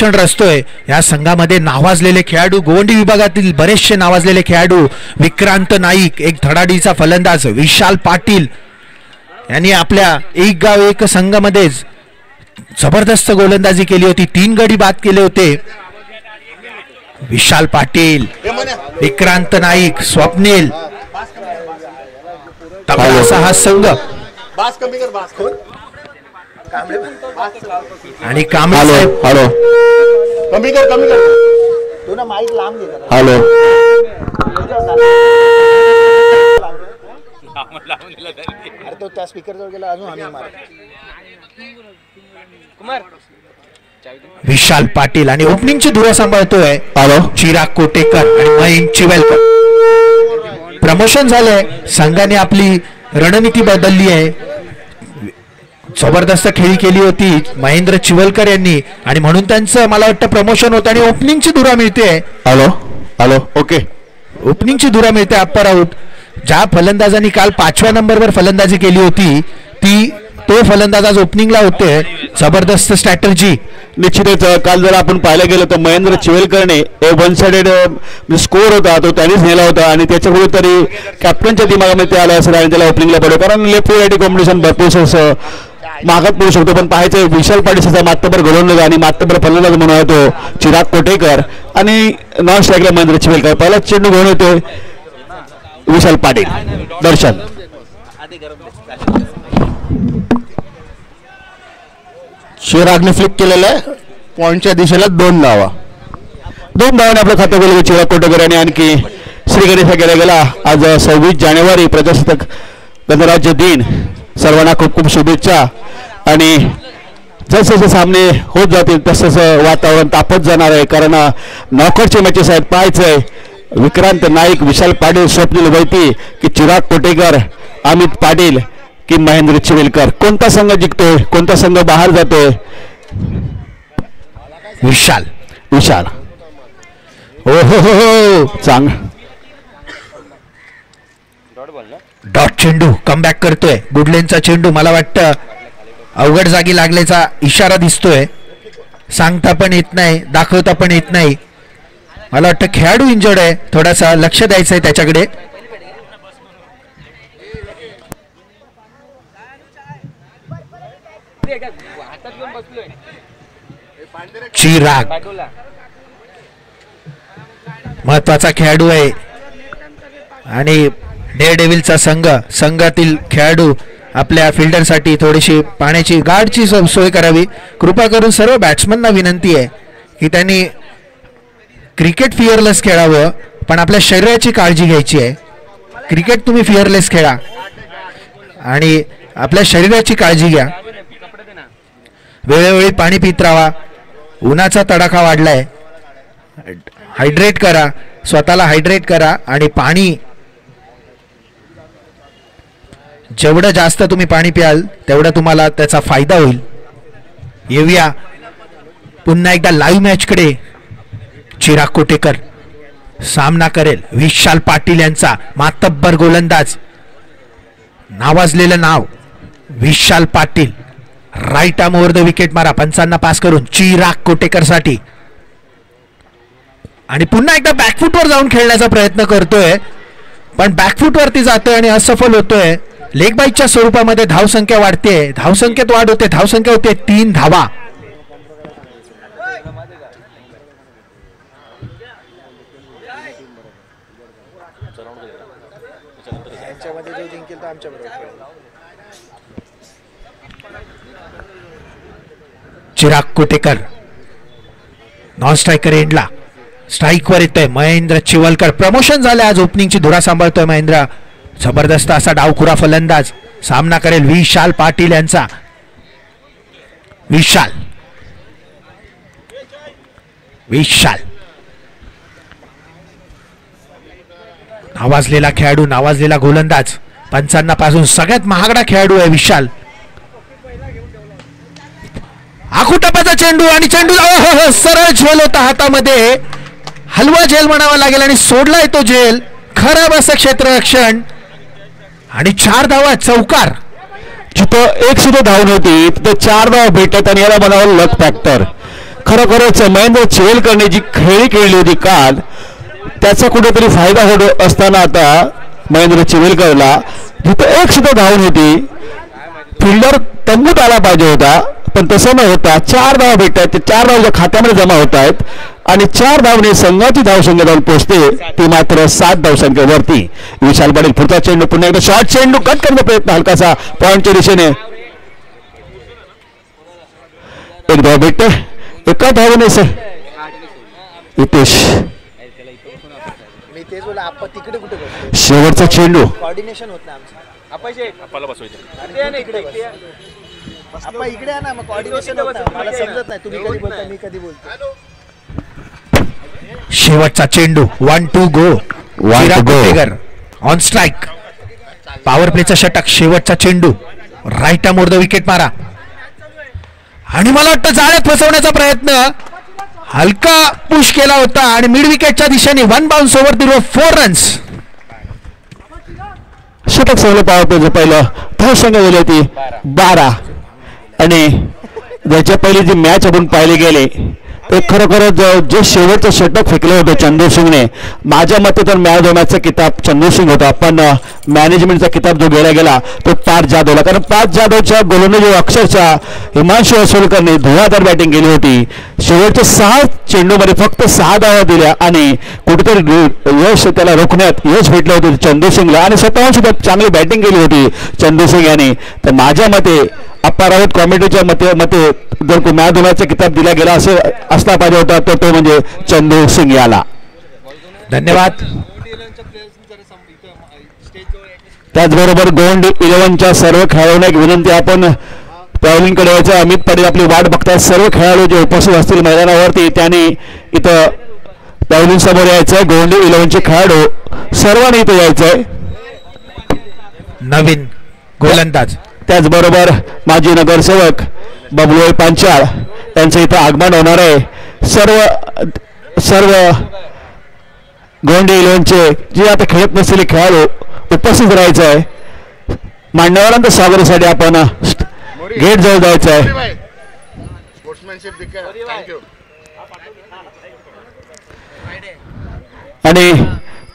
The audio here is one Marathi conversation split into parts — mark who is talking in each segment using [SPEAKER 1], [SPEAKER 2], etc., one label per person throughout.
[SPEAKER 1] आकर्षण रचतोय या संघामध्ये नावाजलेले खेळाडू, गोवंडी विभागातील बरेचसे नावाजलेले खेळाडू. विक्रांत नाईक एक धडाडीचा फलंदाज, विशाल पाटील यांनी आपल्या एक गाव एक संघामध्येच जबरदस्त गोलंदाजी केली होती, 3 गडी बाद केले होते. विशाल पाटील, विक्रांत नाईक, स्वप्नील तबलाचा हा संघ आणि कांबळे साहेब.
[SPEAKER 2] हॅलो
[SPEAKER 3] कमी कर तू ना माईक लांब घे.
[SPEAKER 2] हॅलो
[SPEAKER 3] अरे तो त्या स्पीकर जवळ गेला अजून आम्ही मार.
[SPEAKER 1] विशाल पाटील आणि ओपनिंगची धुरा सांभाळतोय चिराग कोटेकर आणि महेंद्र चिवेलकर. प्रमोशन झालंय, संघाने आपली रणनीती बदलली आहे. जबरदस्त खेळी केली होती महेंद्र चिवलकर यांनी आणि म्हणून त्यांचं मला वाटतं प्रमोशन होतं आणि ओपनिंगची धुरा मिळते.
[SPEAKER 2] हॅलो हॅलो ओके,
[SPEAKER 1] ओपनिंगची धुरा मिळते. Upper out. ज्या फलंदाजांनी काल 5व्या नंबरवर फलंदाजी केली होती तो फलंदाज आज ओपनिंगला होते. जबरदस्त स्ट्रॅटर्जी.
[SPEAKER 2] निश्चितच काल जर आपण पाहायला गेलो तर महेंद्र चिवेलकरने वन साइडेड स्कोर होता तो त्यांनीच नेला होता आणि त्याच्यामुळे तरी कॅप्टनच्या दिमागामध्ये ते आलं असेल आणि त्याला ओपनिंगला पडलं, कारण लेफ्ट राईट कॉम्बिनेशन भरपूर मागात पडू शकतो. पण पाहायचं विशाल पाटील मातबर गोलंदाज आणि मातबर फलंदाज म्हणून होतो चिराग कोटेकर आणि नॉन स्ट्राईकला महेंद्र चिवेलकर. पहिला चेंडू घेऊन होते विशाल पाटील. दर्शन
[SPEAKER 3] चिरागने फ्लिक केलेलं आहे पॉइंटच्या दिशेला 2 धावा.
[SPEAKER 2] 2 धावाने आपलं खातं गेलं चिराग कोटेकर आणि आणखी श्रीगणेशा केला गेला. आज 26 जानेवारी प्रजासत्ताक गणराज्य दिन. सर्वांना खूप खूप शुभेच्छा. आणि जसजसे सामने होत जातील तसं वातावरण तापत जाणार आहे, कारण नॉकआउटचे मॅचेस आहेत. पाहायचं आहे विक्रांत नाईक, विशाल पाटील, स्वप्नील वैती की चिराग कोटेकर, अमित पाटील की महेंद्र चिवेलकर. कोणता संघ जिंकतोय, कोणता संघ बाहेर जातोय?
[SPEAKER 1] विशाल.
[SPEAKER 2] विशाल हो हो हो हो चांग
[SPEAKER 1] डॉट चेंडू कमबॅक करतोय. गुडलेनचा चेंडू मला वाटतं अवघड जागी लागल्याचा इशारा दिसतोय. सांगता पण येत नाही, दाखवता पण येत नाही. मला वाटतं खेळाडू इंजर्ड आहे, थोडासा लक्ष द्यायचं आहे त्याच्याकडे. चिराग महत्वाचा खेळाडू आहे आणि डेअर डेव्हिलचा संघातील खेळाडू आपल्या फिल्डरसाठी थोडीशी पाण्याची गार्डची सोय करावी. कृपा करून सर्व बॅट्समनना विनंती आहे की त्यांनी क्रिकेट फिअरलेस खेळावं, पण आपल्या शरीराची काळजी घ्यायची आहे. क्रिकेट तुम्ही फिअरलेस खेळा आणि आपल्या शरीराची काळजी घ्या. वेळोवेळी पाणी पित राहा. उन्हाचा तडाखा वाढलाय. हायड्रेट करा, स्वतःला हायड्रेट करा आणि पाणी जेवढं जास्त तुम्ही पाणी प्याल तेवढा तुम्हाला त्याचा फायदा होईल. येऊया पुन्हा एकदा लाईव्ह मॅचकडे. चिराग कोटेकर सामना करेल विशाल पाटील यांचा. मातब्बर गोलंदाज, नावाजलेलं नाव Vishal Patil. Right arm over the wicket मारा. पंचांना पास करून चिराग कोटेकर साठी आणि पुन्हा एकदा बॅकफुटवर जाऊन खेळण्याचा प्रयत्न करतोय, पण बॅकफुटवरती जातोय आणि असफल होतोय. लेग बाईटच्या स्वरूपामध्ये धावसंख्या वाढते, धावसंख्येत वाढ होते, धावसंख्या होते 3 धावा. चिराग कोटेकर नॉन स्ट्रायकर एंडला. स्ट्राईकवर येतोय महेंद्र चिवलकर. प्रमोशन झालं, आज ओपनिंगची धुरा सांभाळतोय महेंद्र. जबरदस्त असा डावखुरा फलंदाज. सामना करेल विशाल पाटील यांचा. विशाल नावाजलेला खेळाडू, नावाजलेला गोलंदाज. पंचांना पासून सगळ्यात महागडा खेळाडू आहे विशाल. आखुटापाचा चेंडू आणि चेंडू सरळ झेल होता हातामध्ये. हलवा झेल म्हणावा लागेल आणि सोडलाय तो झेल. खराब असं क्षेत्ररक्षण आणि 4 धावा. चौकार.
[SPEAKER 2] जिथं एक सुद्धा धाव नव्हती तिथं 4 धाव भेटत आणि याला म्हणावं लक फॅक्टर. खरोखरच महेंद्र चिवेलकरने जी खेळी खेळली होती काल त्याचा कुठेतरी फायदा होत असताना आता महेंद्र चिवेलकरला जिथं एक सुद्धा धावून होती फिल्डर तंबूत आला पाहिजे होता पण तसं न होता 4 धावा भेटत आहेत. ते 4 धावाच्या खात्यामध्ये जमा होत आहेत आणि 4 धावने संघाची धावसंख्या जाऊन पोहोचते ती मात्र 7 धावसंख्येवरती. विशाल पाटील पुढचा चेंडू पुन्हा एकदा शॉर्ट चेंडू कट करण्याचा प्रयत्न हलकासा पॉईंटच्या दिशेने एक धाव भेटते एका धावने सर हितेश शेवटचा चेंडू
[SPEAKER 1] कोऑर्डिनेशन होत नाही इकडे ना मग कोऑर्डिनेशन होत नाही मला समजत नाही तुम्ही कधी बोलता मी कधी बोलतो. शेवटचा चेंडू 1-2 गो ऑन स्ट्राइक पॉवर प्लेचा षटक. शेवटचा चेंडू राईट मोर द विकेट मारा आणि मला वाटतं जाळ्यात फसवण्याचा प्रयत्न हलका पुश केला होता आणि मिड विकेटच्या दिशेने 1 bounce over the rope 4 runs.
[SPEAKER 2] षटक सगळं पॉवर प्लेचं पहिलं धावसंख्या गेली होती 12 आणि ज्याच्या पहिली जी मॅच आपण पाहिले गेले ते खरोखरच जे शेवटचं षटक फेकलं होतं चंदू सिंगने माझ्या मते तर मॅच ऑफ मॅचचा किताब चंदू सिंग होता पण मॅनेजमेंटचा किताब जो गेला गेला तो पार्थ जाधवला कारण पार्थ जाधवच्या गोलंदाजी अक्षरशः हिमांशु असोलकरने धुवाधार बॅटिंग केली होती. शेवटच्या 6 चेंडूमध्ये फक्त 6 धावा दिल्या आणि कुठेतरी यश त्याला रोखण्यात यश भेटलं होतं चंदू सिंगला आणि स्वतःहून सुद्धा चांगली बॅटिंग केली होती चंदू सिंग यांनी. तर माझ्या मते अप्पा राऊत कॉमेडीच्या मते जर मॅच ऑफ मॅचचा किताब दिला गेला असे असला पाहिजे होता तर तो म्हणजे चंदू सिंग याला.
[SPEAKER 1] धन्यवाद.
[SPEAKER 2] त्याचबरोबर गोंड 11च्या सर्व खेळाडूंना एक विनंती आपण पॅव्हलिनकडे यायचं. अमित पाटील आपली वाट बघतात. सर्व खेळाडू जे उपस्थित असतील मैदानावरती त्यांनी इथं पॅव्हलिन समोर यायचंय. गोंड 11चे खेळाडू सर्वांनी इथं यायचंय.
[SPEAKER 1] नवीन गोलंदाज
[SPEAKER 2] त्याचबरोबर माजी नगरसेवक बबलू पांचाळ यांचं इथं आगमन होणार आहे. सर्व गोंडे 11चे जे आता खेळत नसलेले खेळाडू उपस्थित राहायचं आहे. मान्यवरांच्या स्वागतासाठी आपण गेट जवळ जायचं आहे. आणि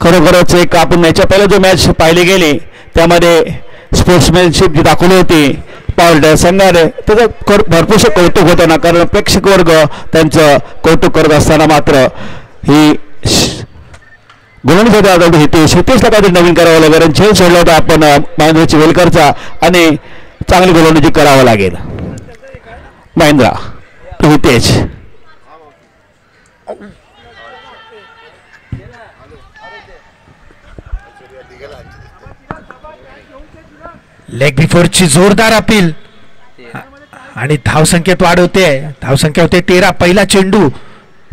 [SPEAKER 2] खरोखरच एक आपण याच्या पहिला जो मॅच पाहिली गेली त्यामध्ये स्पोर्ट्समॅनशिप जी दाखवली होती पॉवर संघाने त्याचं भरपूरसं कौतुक होतं ना कारण प्रेक्षक वर्ग त्यांचं कौतुक करत असताना मात्र ही गोलंदाज हितेशला काहीतरी नवीन करावं लागेल आणि झेल सोडला होता आपण महेंद्र चिवेलकरचा आणि चांगली गोलंदाजी करावं लागेल. महेंद्र हितेश
[SPEAKER 1] लेग बिफोरची जोरदार अपील आणि धावसंख्येत वाढ होते. धावसंख्या होते 13. पहिला चेंडू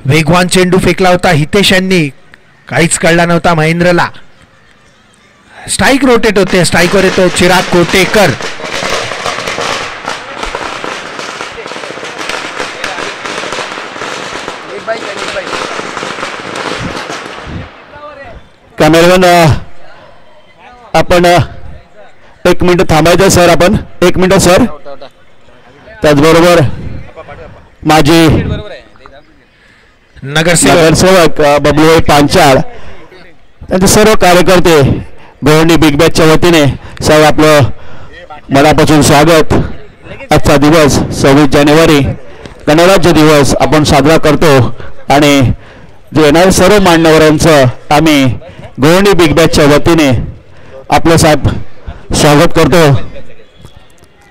[SPEAKER 1] वेगवान चेंडू फेकला होता हितेश यांनी काहीच कळला नव्हता महेंद्रला. स्ट्राईक रोटेट होते. स्ट्राईकवर येतो चिराग कोटेकर.
[SPEAKER 2] कॅमेरामॅन आपण 1 मिनिट थांबायचं सर. आपण 1 मिनिट सर. त्याचबरोबर माझी नगरसेवक बबलू पांचाळ त्यांचे सर्व कार्यकर्ते गोवंडी बिग बॅचच्या वतीने सर्व आपलं मनापासून स्वागत. आजचा दिवस 26 जानेवारी गणराज्य दिवस आपण साजरा करतो आणि जे येणाऱ्या सर्व मान्यवरांचं आम्ही गोवंडी बिग बॅचच्या वतीने आपलं साहेब स्वागत करतो.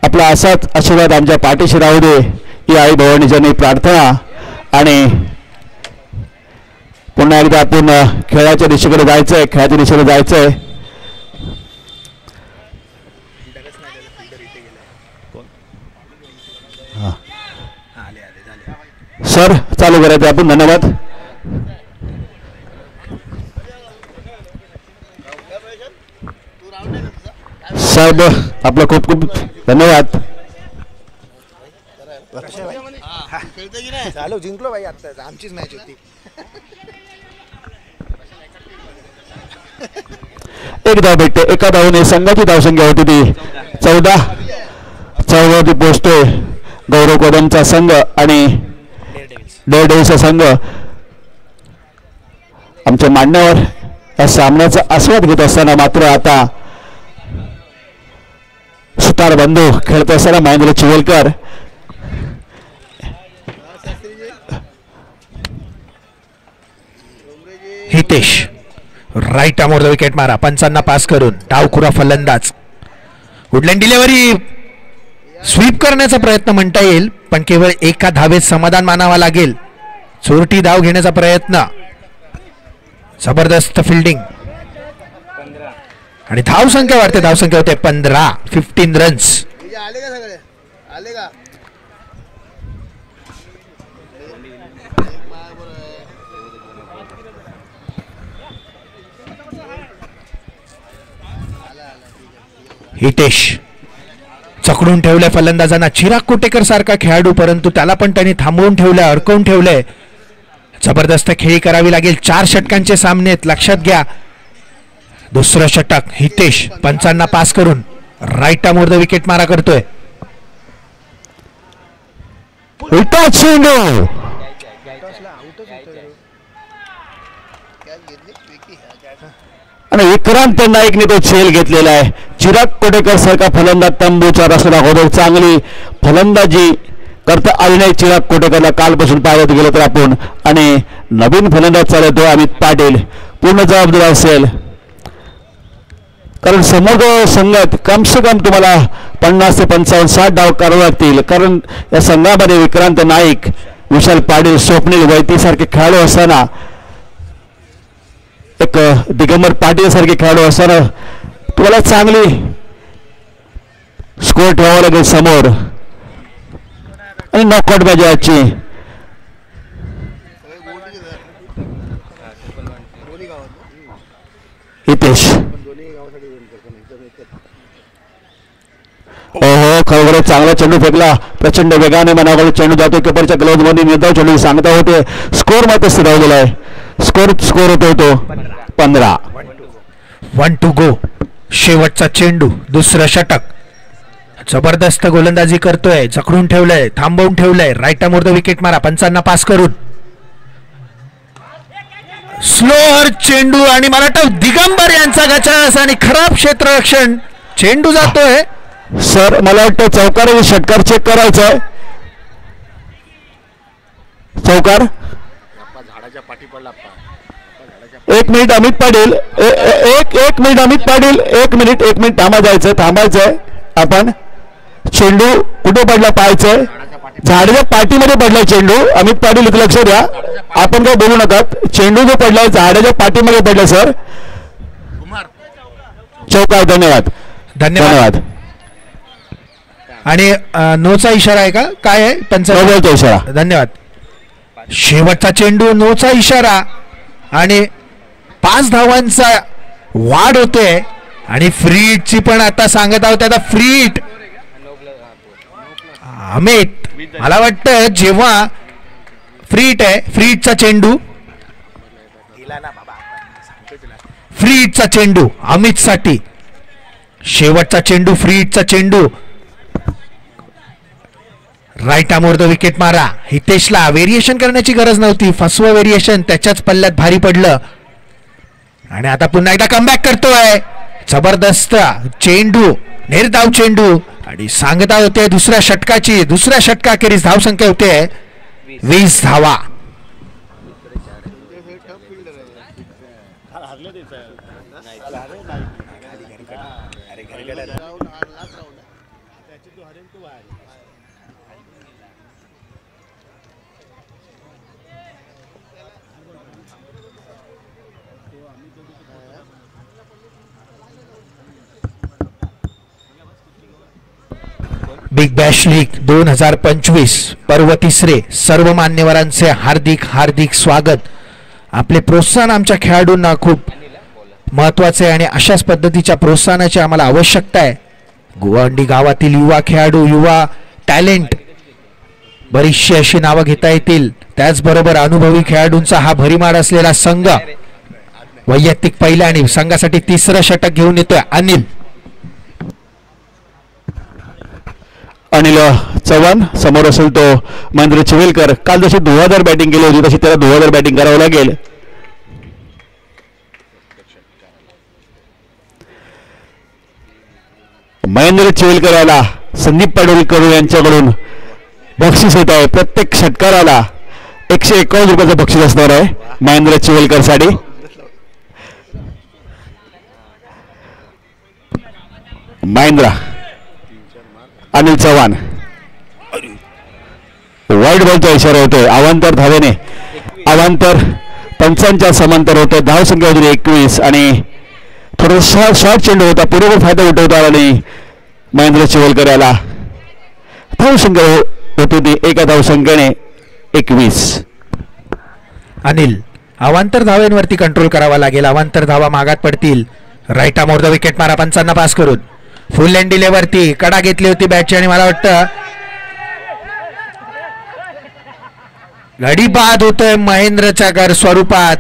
[SPEAKER 2] आपला असाच आशीर्वाद आमच्या पाठीशी राहू दे ही आई भवानीची प्रार्थना. आणि पुन्हा एकदा आपण खेळाच्या दिशेकडे जायचंय. खेळाच्या दिशेकडे जायचंय. सर चालू करायचं आपण. धन्यवाद. साहेब आपलं खूप खूप धन्यवाद.
[SPEAKER 1] चालू जिंकलो भाई. आता आमचीच मॅच होती.
[SPEAKER 2] एक धाव भेटते. एका धावने संघाची धावसंख्या होती ती 14 वरती पोहोचतोय गौरव कदमचा संघ आणि डेअरडेव्हिल्सचा संघ आमच्या मान्यवर या सामन्याचा आस्वाद घेत असताना मात्र आता सुतार बंधू खेळत असताना महेंद्र चिवलकर
[SPEAKER 1] हितेश राईट आमोर विकेट मारा. पंचांना पास करून डावखुरा फलंदाज. वुडलँड डिलिव्हरी स्वीप करण्याचा प्रयत्न म्हणता येईल पण केवळ एका धावेत समाधान मानावा लागेल. चोरटी धाव घेण्याचा प्रयत्न. जबरदस्त फिल्डिंग आणि धाव संख्या वाढते. धाव संख्या होते 15. 15 रन्स. हितेश चकडून ठेवलंय फलंदाजांना. चिराग कोटेकर सारखा खेळाडू परंतु त्याला पण त्यांनी थांबवून ठेवलंय, अडकवून ठेवलंय. जबरदस्त खेळी करावी लागेल. 4 षटकांचे सामने आहेत लक्षात घ्या. दुसरं षटक. हितेश पंचांना पास करून राईट आमोर विकेट मारा करतोय.
[SPEAKER 2] आणि विक्रांत नाईकने तो झेल घेतलेला आहे. चिराग कोटेकर सारखा फलंदाज तंबूचा रस्ता दाखवतो. चांगली फलंदाजी करता आली नाही चिराग कोटेकरला कालपासून पाहत गेलो तर आपण. आणि नवीन फलंदाज चालवतो अमित पाटील. पूर्ण जबाबदार असेल कारण समोर संघात कम से कम तुम्हाला 50 ते 55 60 डाव करावे लागतील. कारण या संघामध्ये विक्रांत नाईक, विशाल पाटील, स्वप्नील वैती सारखे खेळाडू असताना, एक दिगंबर पाटील सारखे खेळाडू असताना तुम्हाला चांगली स्कोर ठेवावा लागेल समोर. आणि नॉकआउट मॅच आजची. हितेश ओहो खरोखर चांगला चेंडू फेकला. प्रचंड वेगाने मनाकडे चेंडू जातो. किपरच्या ग्लोव्ह मध्ये निर्धाव चेंडू सांगता होते. स्कोर मात्र स्थिरावलेला आहे. स्कोर होतो 15.
[SPEAKER 1] 1 to go. शेवटचा चेंडू. दुसरं षटक. जबरदस्त गोलंदाजी करतोय. जखडून ठेवलंय, थांबवून ठेवलंय. राईट आमोर विकेट मारा. पंचांना पास करून स्लोअर चेंडू आणि मला वाटतं दिगंबर यांचा गचास आणि खराब क्षेत्ररक्षण. चेंडू जातोय.
[SPEAKER 2] सर मला वाटतं चौकार षटकार चेक करायचं आहे. चौकार. एक मिनिट अमित पाटील. एक मिनिट अमित पाटील. एक मिनिट थांबायचंय आपण. चेंडू कुठे पडला पाहायचंय. झाडाच्या पाठीमध्ये पडलाय चेंडू. अमित पाटील इथे लक्ष द्या. आपण काय बोलू नका. चेंडू जो पडलाय झाडाच्या पाठीमध्ये पडलाय सर. चौकार. धन्यवाद.
[SPEAKER 1] आणि नोचा इशारा आहे का काय आहे.
[SPEAKER 2] पंचायत इशारा.
[SPEAKER 1] धन्यवाद. शेवटचा चेंडू. नोचा इशारा आणि 5 धावांचा वाढ होते. आणि फ्री हिटची पण आता सांगत आहोत. आता फ्री हिट अमित मला वाटतं जेव्हा फ्री हिट आहे. फ्री हिटचा चेंडू. फ्री हिटचा चेंडू अमित साठी. शेवटचा चेंडू. फ्री हिटचा चेंडू. राईट आमोर विकेट मारा. हितेशला व्हेरिएशन करण्याची गरज नव्हती. फसवं व्हेरिएशन त्याच्याच पल्ल्यात भारी पडलं. आणि आता पुन्हा एकदा कमबॅक करतोय. जबरदस्त चेंडू. निर्धाव चेंडू. आणि सांगता होते दुसऱ्या षटकाखेरीज धाव संख्या होते 20 धावा. बिग बॅश लीग 2025 पर्व 3. सर्व मान्यवरांचे हार्दिक स्वागत. आपले प्रोत्साहन आमच्या खेळाडूंना खूप महत्वाचे आणि अशाच पद्धतीच्या प्रोत्साहनाची आम्हाला आवश्यकता आहे. गोवंडी गावातील युवा खेळाडू, युवा टॅलेंट बरीचशी अशी नावं घेता येतील. त्याचबरोबर अनुभवी खेळाडूंचा हा भरीमार असलेला संघ वैयक्तिक पहिल्या आणि संघासाठी 3रं षटक घेऊन येतोय अनिल.
[SPEAKER 2] अनिल चव्हाण, समोर असेल तो महेंद्र चिवेलकर. काल जशी 2000 बॅटिंग केली होती तशी त्याला 2000 बॅटिंग करावं लागेल. महेंद्र चिवेलकर याला संदीप पाडोळीकर यांच्याकडून बक्षीस येत आहे. प्रत्येक षटकाराला 151 रुपयाचं बक्षीस असणार आहे महेंद्र चिवेलकर साठी. महेंद्र, अनिल चव्हाण, वाईट बॉलचा इशारा होतोय. अवांतर धावेने, अवांतर पंचांच्या समांतर होतं. धावसंख्या होती 21 आणि थोडासा शॉर्ट चेंडू होता. पुरेपूर फायदा उठवता आणि महेंद्र चिवेलकर याला धावसंख्या होती ती एका धावसंख्येने 21.
[SPEAKER 1] अनिल, अवांतर धावेंवरती कंट्रोल करावा लागेल. अवांतर धावा मागात पडतील. राईट आर्म द विकेट मारा पंचांना पास करून. फुल लेन डिलेवरती कडा घेतली होती बॅटची आणि मला वाटतं गडी बाद होतोय महेंद्रच्या घर स्वरूपात.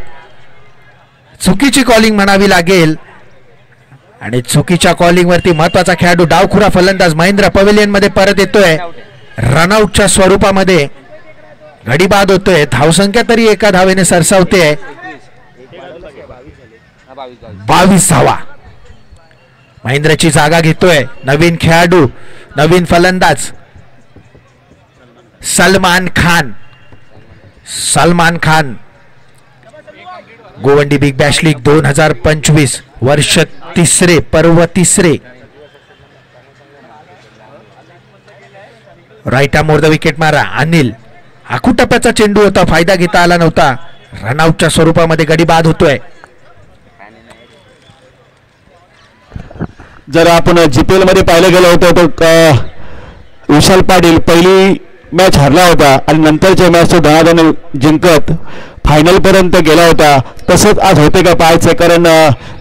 [SPEAKER 1] चुकीची कॉलिंग म्हणावी लागेल आणि चुकीच्या कॉलिंग वरती महत्वाचा खेळाडू डावखुरा फलंदाज महेंद्र पवेलियन मध्ये परत येतोय. रनआउटच्या स्वरूपामध्ये गडी बाद होतोय. धावसंख्या तरी एका धावेने सरसावते. 22 धावा. महेंद्रची जागा घेतोय नवीन खेळाडू, नवीन फलंदाज Salman Khan. Salman Khan Govandi big Bash league 2025 वर्ष तिसरे, पर्व तिसरे. राईट आर्म द विकेट मारा. अनिल, आखूटप्प्याचा चेंडू होता, फायदा घेता आला नव्हता. रनआउटच्या स्वरूपामध्ये गडी बाद होतोय.
[SPEAKER 2] जर आपण जीपीएल मध्ये पाहिलं गेलं होतं तर विशाल पाटील पहिली मॅच हरला होता आणि नंतरच्या मॅच तो धनाधन जिंकत फायनल पर्यंत गेला होता. तसंच आज होते का पाहायचं, कारण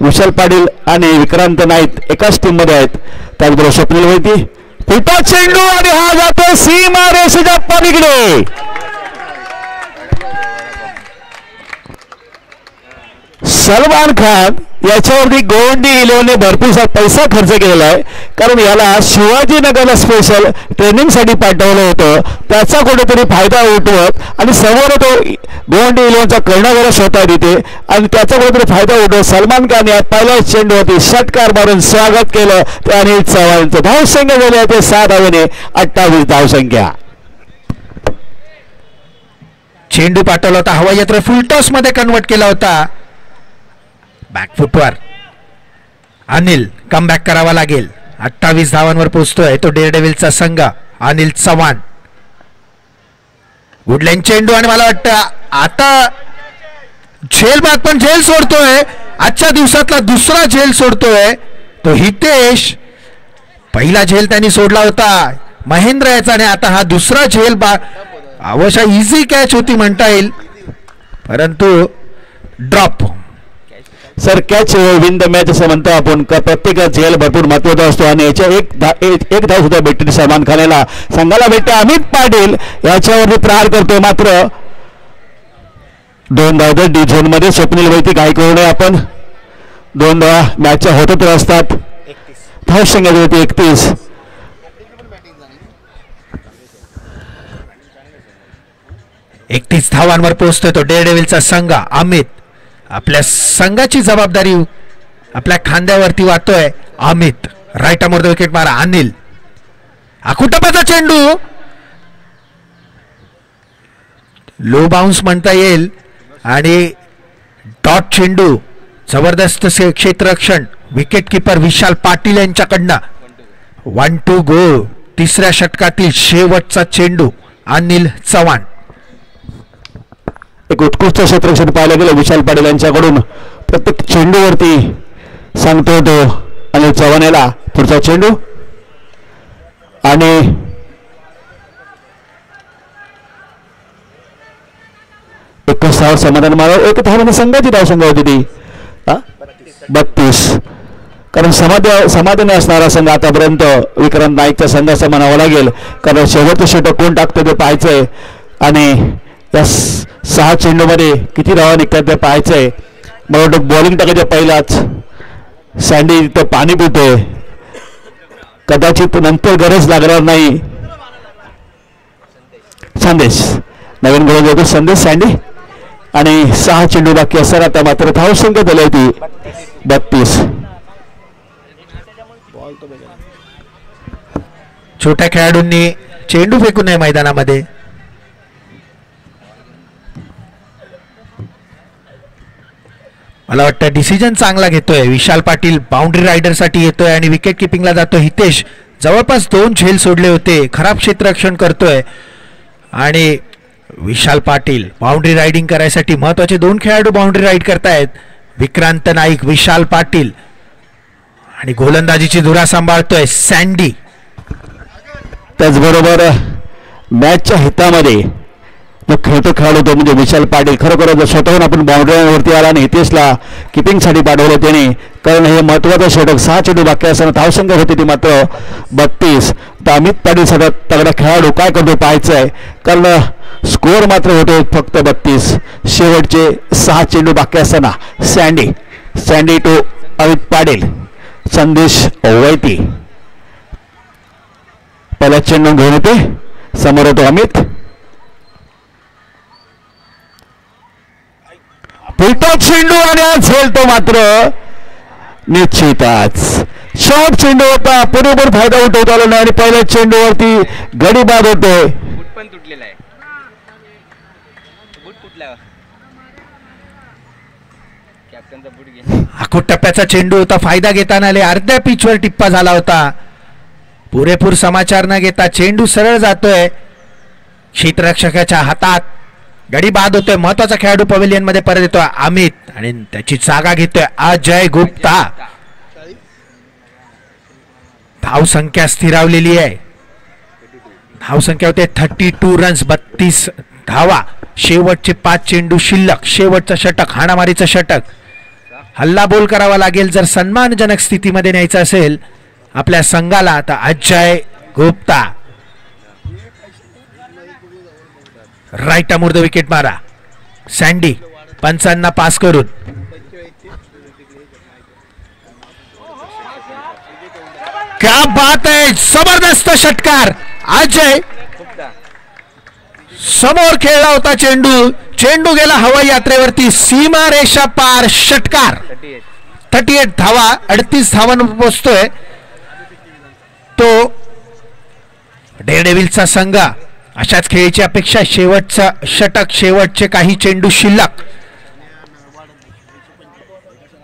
[SPEAKER 2] विशाल पाटील आणि विक्रांत नाईक एकाच टीम मध्ये आहेत. त्याचबरोबर स्वप्नील वैती, फुटा चेंडू आणि हा जातो सीमा रेषेच्या पलीकडे. सलमान खान याच्यावरती गोवंडी इलेव्हनने भरपूरसा पैसा खर्च केलेला आहे, कारण याला शिवाजीनगरला स्पेशल ट्रेनिंगसाठी पाठवलं होतं. त्याचा कुठेतरी फायदा उठवत आणि समोर तो गोवंडी इलेव्हनचा कर्णधारच होता तिथे आणि त्याचा कुठेतरी फायदा उठवत सलमान खान या पहिल्या चेंडूवरती षटकार मारून स्वागत केलं. ते अनिल चव्हाणचं धावसंख्या झाली आहे ते 6 धावेने 28 धावसंख्या.
[SPEAKER 1] चेंडू पाठवला होता हवाई फुलटॉस मध्ये कन्वर्ट केला होता. बॅकफुटवर अनिल कमबॅक करावा लागेल. 28 धावांवर पोहोचतोय तो डेअरडेव्हिलचा संघ. अनिल चव्हाण, गुडलाईन चेंडू आणि मला वाटतं आता झेल बाद पण झेल सोडतोय. आजच्या दिवसातला दुसरा झेल सोडतोय तो हितेश. पहिला झेल त्यांनी सोडला होता महेंद्र याचा आणि आता हा दुसरा झेल अवश्य इझी कॅच होती म्हणता येईल, परंतु drop.
[SPEAKER 2] Sir catch win the match असं म्हणतो आपण का प्रत्येक झेल भरपूर महत्वाचा असतो आणि याच्या एक धाव सुद्धा भेटते सलमान खानला. संघाला भेटते अमित पाटील याच्यावरती प्रहार करतोय. मात्र 2 धाव डी झोन मध्ये स्वप्नील वैती घाई करू नये आपण. 2 धावा मॅचच्या होतच असतात. धावसंख्या होती 31.
[SPEAKER 1] धावांवर पोहोचतोय तो डेअरडेव्हिलचा संघ. अमित आपल्या संघाची जबाबदारी आपल्या खांद्यावरती वाटतोय. अमित राईट आर्म विकेट मारा. अनिल, आखुटप्प्याचा चेंडू लो बाउन्स म्हणता येईल आणि डॉट चेंडू. जबरदस्त क्षेत्ररक्षण विकेट किपर विशाल पाटील यांच्याकडनं. 1-2 गो. तिसऱ्या षटकातील शेवटचा चेंडू अनिल चव्हाण.
[SPEAKER 2] एक उत्कृष्ट क्षेत्ररक्षण पाहायला गेलं विशाल पाटील यांच्याकडून. प्रत्येक चेंडूवरती सांगतो तो अनिल चव्हाण याला. पुढचा चेंडू आणि एक धाव समाधान मारा. एक धावाने संघाची धावसंख्या होती ती 32. कारण समाधानी असणारा संघ आतापर्यंत विक्रांत नाईकचा संघ असं म्हणावं लागेल, कारण शेवटचं षटक कोण टाकतो ते पाहायचंय आणि या 6 चेंडूमध्ये किती धावा निघतात ते पाहायचंय. मला वाटतं बॉलिंग टाकायच्या पहिलाच सँडी तिथं पाणी पितोय. कदाचित नंतर गरज लागणार नाही संदेश नवीन गोलंदाज होतो संदेश सँडी आणि 6 चेंडू बाकी असताना आता मात्र धावसंख्या झाली होती 32.
[SPEAKER 1] छोट्या खेळाडूंनी चेंडू फेकू नये मैदानामध्ये. मला वाटतं डिसिजन चांगला घेतोय विशाल पाटील. बाउंड्री रायडर साठी येतोय आणि विकेट किपिंगला जातो हितेश. जवळपास 2 झेल सोडले होते. खराब क्षेत्ररक्षण करतोय आणि विशाल पाटील बाउंड्री रायडिंग करायसाठी महत्वाचे 2 खेळाडू बाउंड्री राईड करतायत. विक्रांत नाईक, विशाल पाटील आणि गोलंदाजीची धुरा सांभाळतोय सँडी.
[SPEAKER 2] त्याचबरोबर मॅचच्या हितामध्ये जो खेळतो खेळाडू तो म्हणजे विशाल पाटील. खरोखर स्वतःहून आपण बाउंड्रीवरती आला आणि हितेशला किपिंगसाठी पाठवलं त्याने, कारण हे महत्वाचं षटक. 6 चेंडू बाकी असताना धावसंख्या होती ती मात्र 32. तर अमित पाटील सगळ्यात तगडा खेळाडू काय करतो पाहायचं आहे, कारण स्कोअर मात्र होतो फक्त 32. शेवटचे 6 चेंडू बाकी असताना सँडी टू अमित पाटील, संदेश वैती. पहिला चेंडू घेऊन येते, समोर होतो अमित. पुलटॉप चेंडू आणि झेल तो मात्र निश्चितच शॉर्ट चेंडू होता. पुरेपूर फायदा उठवता आला नाही आणि पहिल्या चेंडूवरती गडी बाद होते.
[SPEAKER 4] पण तुटलेला आहे बूट तुटला कॅप्टनचा बूट घे.
[SPEAKER 1] आखोट टप्प्याचा चेंडू होता. फायदा घेताना आले. अर्ध्या पिचवर टिप्पा झाला होता. पुरेपूर समाचार न घेता चेंडू सरळ जातोय क्षेत्ररक्षकाच्या हातात. गडी बाद होतोय. महत्वाचा खेळाडू पवेलियन मध्ये परत येतोय अमित आणि त्याची जागा घेतोय अजय गुप्ता. धावसंख्या स्थिरावलेली आहे. धावसंख्या होते 32 रन्स, 32 धावा. शेवटचे 5 चेंडू शिल्लक. शेवटचं षटक, हाणामारीचं षटक. हल्ला बोल करावा लागेल जर सन्मानजनक स्थितीमध्ये न्यायचं असेल आपल्या संघाला. तर अजय गुप्ता राईट अमूर्द विकेट मारा. सँडी पंचांना पास करून क्या बात आहे. जबरदस्त षटकार. अजय समोर खेळला होता चेंडू गेला हवाई यात्रेवरती. सीमारेषा पार षटकार. 38 धावा, 38 धावांवर पोहोचतोय तो डेअरडेव्हिल्सचा संघ. अशाच खेळीची अपेक्षा. शेवटचा षटक, शेवटचे काही चेंडू शिल्लक.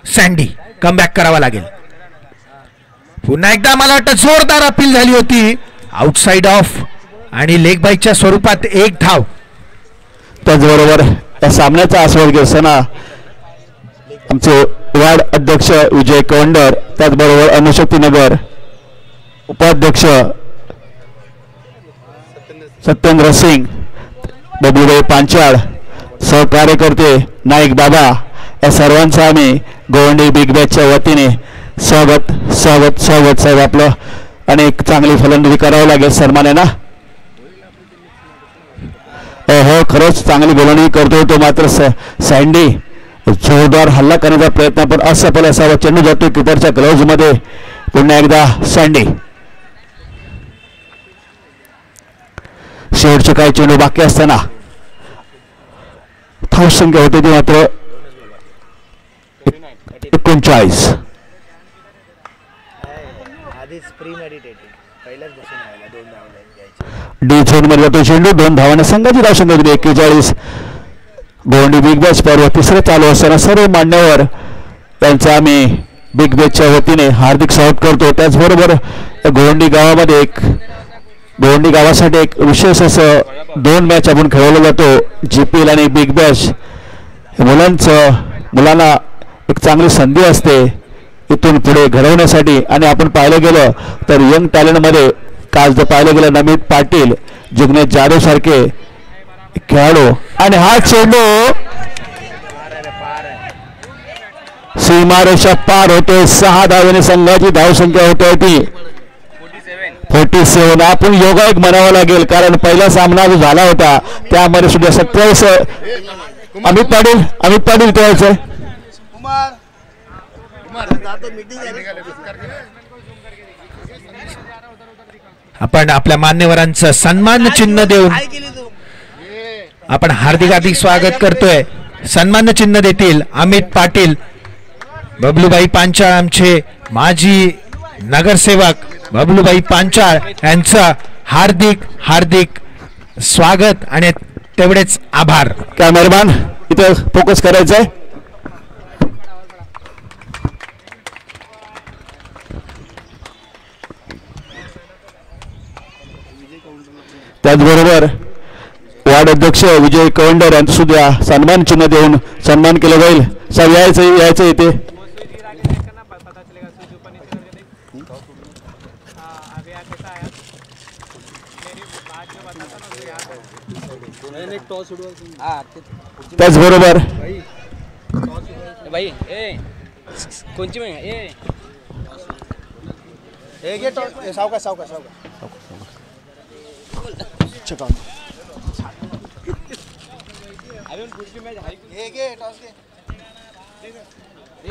[SPEAKER 1] सँडी कमबॅक करावा लागेल. पुन्हा एकदा मला वाटतं जोरदार अपील झाली होती. आउटसाइड ऑफ आणि लेग बाईच्या स्वरूपात 1 धाव.
[SPEAKER 2] त्याचबरोबर या सामन्याचा आस्वाद घेत असताना आमचे वार्ड अध्यक्ष विजय कवंडर, त्याचबरोबर अनुशक्तीनगर उपाध्यक्ष सत्येंद्र सिंग, बबुभाई पांचाळ, सहकार्यकर्ते नाईक बाबा, या सर्वांचं आम्ही गोवंडी बिग बॅचच्या वतीने स्वागत स्वागत स्वागत. साहेब आपलं अनेक चांगली फलंदाजी करावं लागेल सन्मानाने. हो खरंच चांगली गोलंदाजी करतो तो मात्र सँडी. जोरदार हल्ला करण्याचा प्रयत्न पण असफल असावा. चेंडू जातो किपरच्या ग्लोव्ज मध्ये. पुन्हा एकदा सँडी. शेवटचे काही चेंडू बाकी असताना धावसंख्या होते ती मात्र 39. डी झोन मध्ये तो चेंडू 2 धावांना संघाची धावसंख्या होती 41. गोवंडी बिग बॅच पर्व तिसरं चालू असताना सर्व मान्यवर त्यांचा आम्ही बिग बॅचच्या वतीने हार्दिक स्वागत करतो. त्याचबरोबर गोवंडी गावामध्ये गोवंडी गावासाठी एक विशेष असं 2 मॅच आपण खेळवला जातो. GPL आणि बिग बॅच. मुलांना एक चांगली संधी असते इथून पुढे घडवण्यासाठी. आणि आपण पाहिलं गेलं तर यंग टॅलेंटमध्ये काल जर पाहिलं गेलं नमित पाटील, जिग्नेश जाधव सारखे खेळाडू. आणि हा चेंडू सीमारेषा पार होतोय. 6 धावेने संघाची धावसंख्या होते ती 47. आपण योगायोग म्हणावं लागेल कारण पहिला सामना जो झाला होता त्यामध्ये सुद्धा 27. अमित पाटील ठेवायचंय.
[SPEAKER 1] आपण आपल्या मान्यवरांचं सन्मान चिन्ह देऊन आपण हार्दिक हार्दिक स्वागत करतोय. सन्मान चिन्ह देतील अमित पाटील, बबलूभाई पांचाळ आमचे माजी नगरसेवक बबलूभाई पांचाळ यांचं हार्दिक हार्दिक स्वागत आणि तेवढेच आभार.
[SPEAKER 2] कॅमेरामॅन इथं फोकस करायचंय. त्याचबरोबर वार्ड अध्यक्ष विजय कवंडर यांचं सुद्धा सन्मान चिन्ह देऊन सन्मान केलं जाईल. सर यायचं इथे. त्याचबरोबर
[SPEAKER 4] भाई ए कोणची मग ए
[SPEAKER 3] सावकाश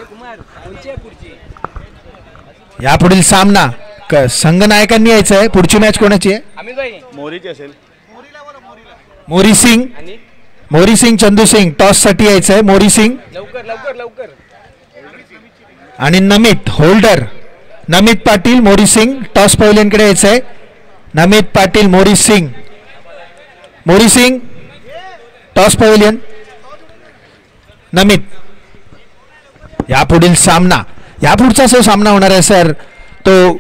[SPEAKER 4] कुमार कोणची आहे पुढची.
[SPEAKER 1] यापुढील सामना संघनायकांनी यायचं आहे. पुढची मॅच कोणाची आहे?
[SPEAKER 4] अमित भाई
[SPEAKER 3] मोरीची असेल.
[SPEAKER 1] मोरी सिंग चंदू सिंग टॉस साठी यायचं आहे. मोरी सिंग
[SPEAKER 4] लवकर लवकर लवकर
[SPEAKER 1] आणि नमित होल्डर. नमित पाटील मोरी सिंग टॉस पहिल्यांकडे यायचं आहे. नमित पाटील मोरी सिंग टॉस पवेलियन. नमित. यापुढील सामना यापुढचा जो सामना होणार आहे सर तो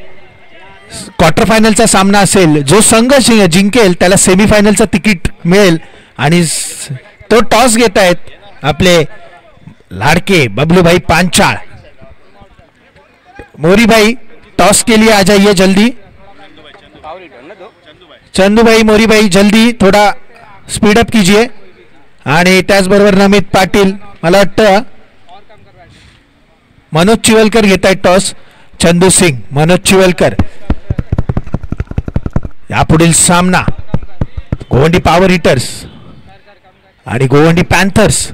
[SPEAKER 1] क्वार्टर फायनलचा सामना असेल. जो संघ जिंकेल त्याला सेमीफायनलचं तिकीट मिळेल आणि तो टॉस घेत आहेत आपले लाडके बबलूभाई पांचाळ. मोरीभाई टॉस के लिए आ जाइए जल्दी. चंदूभाई मोरीभाई जल्दी थोड़ा स्पीड अप कीजिए. आणि त्याचबरोबर नमित पाटील, मला वाटतं मनोज चिवलकर घेत आहेत टॉस. चंदू सिंग, मनोज चिवलकर. यापुढील सामना गोवंडी पॉवर हिटर्स आणि गोवंडी पॅन्थर्स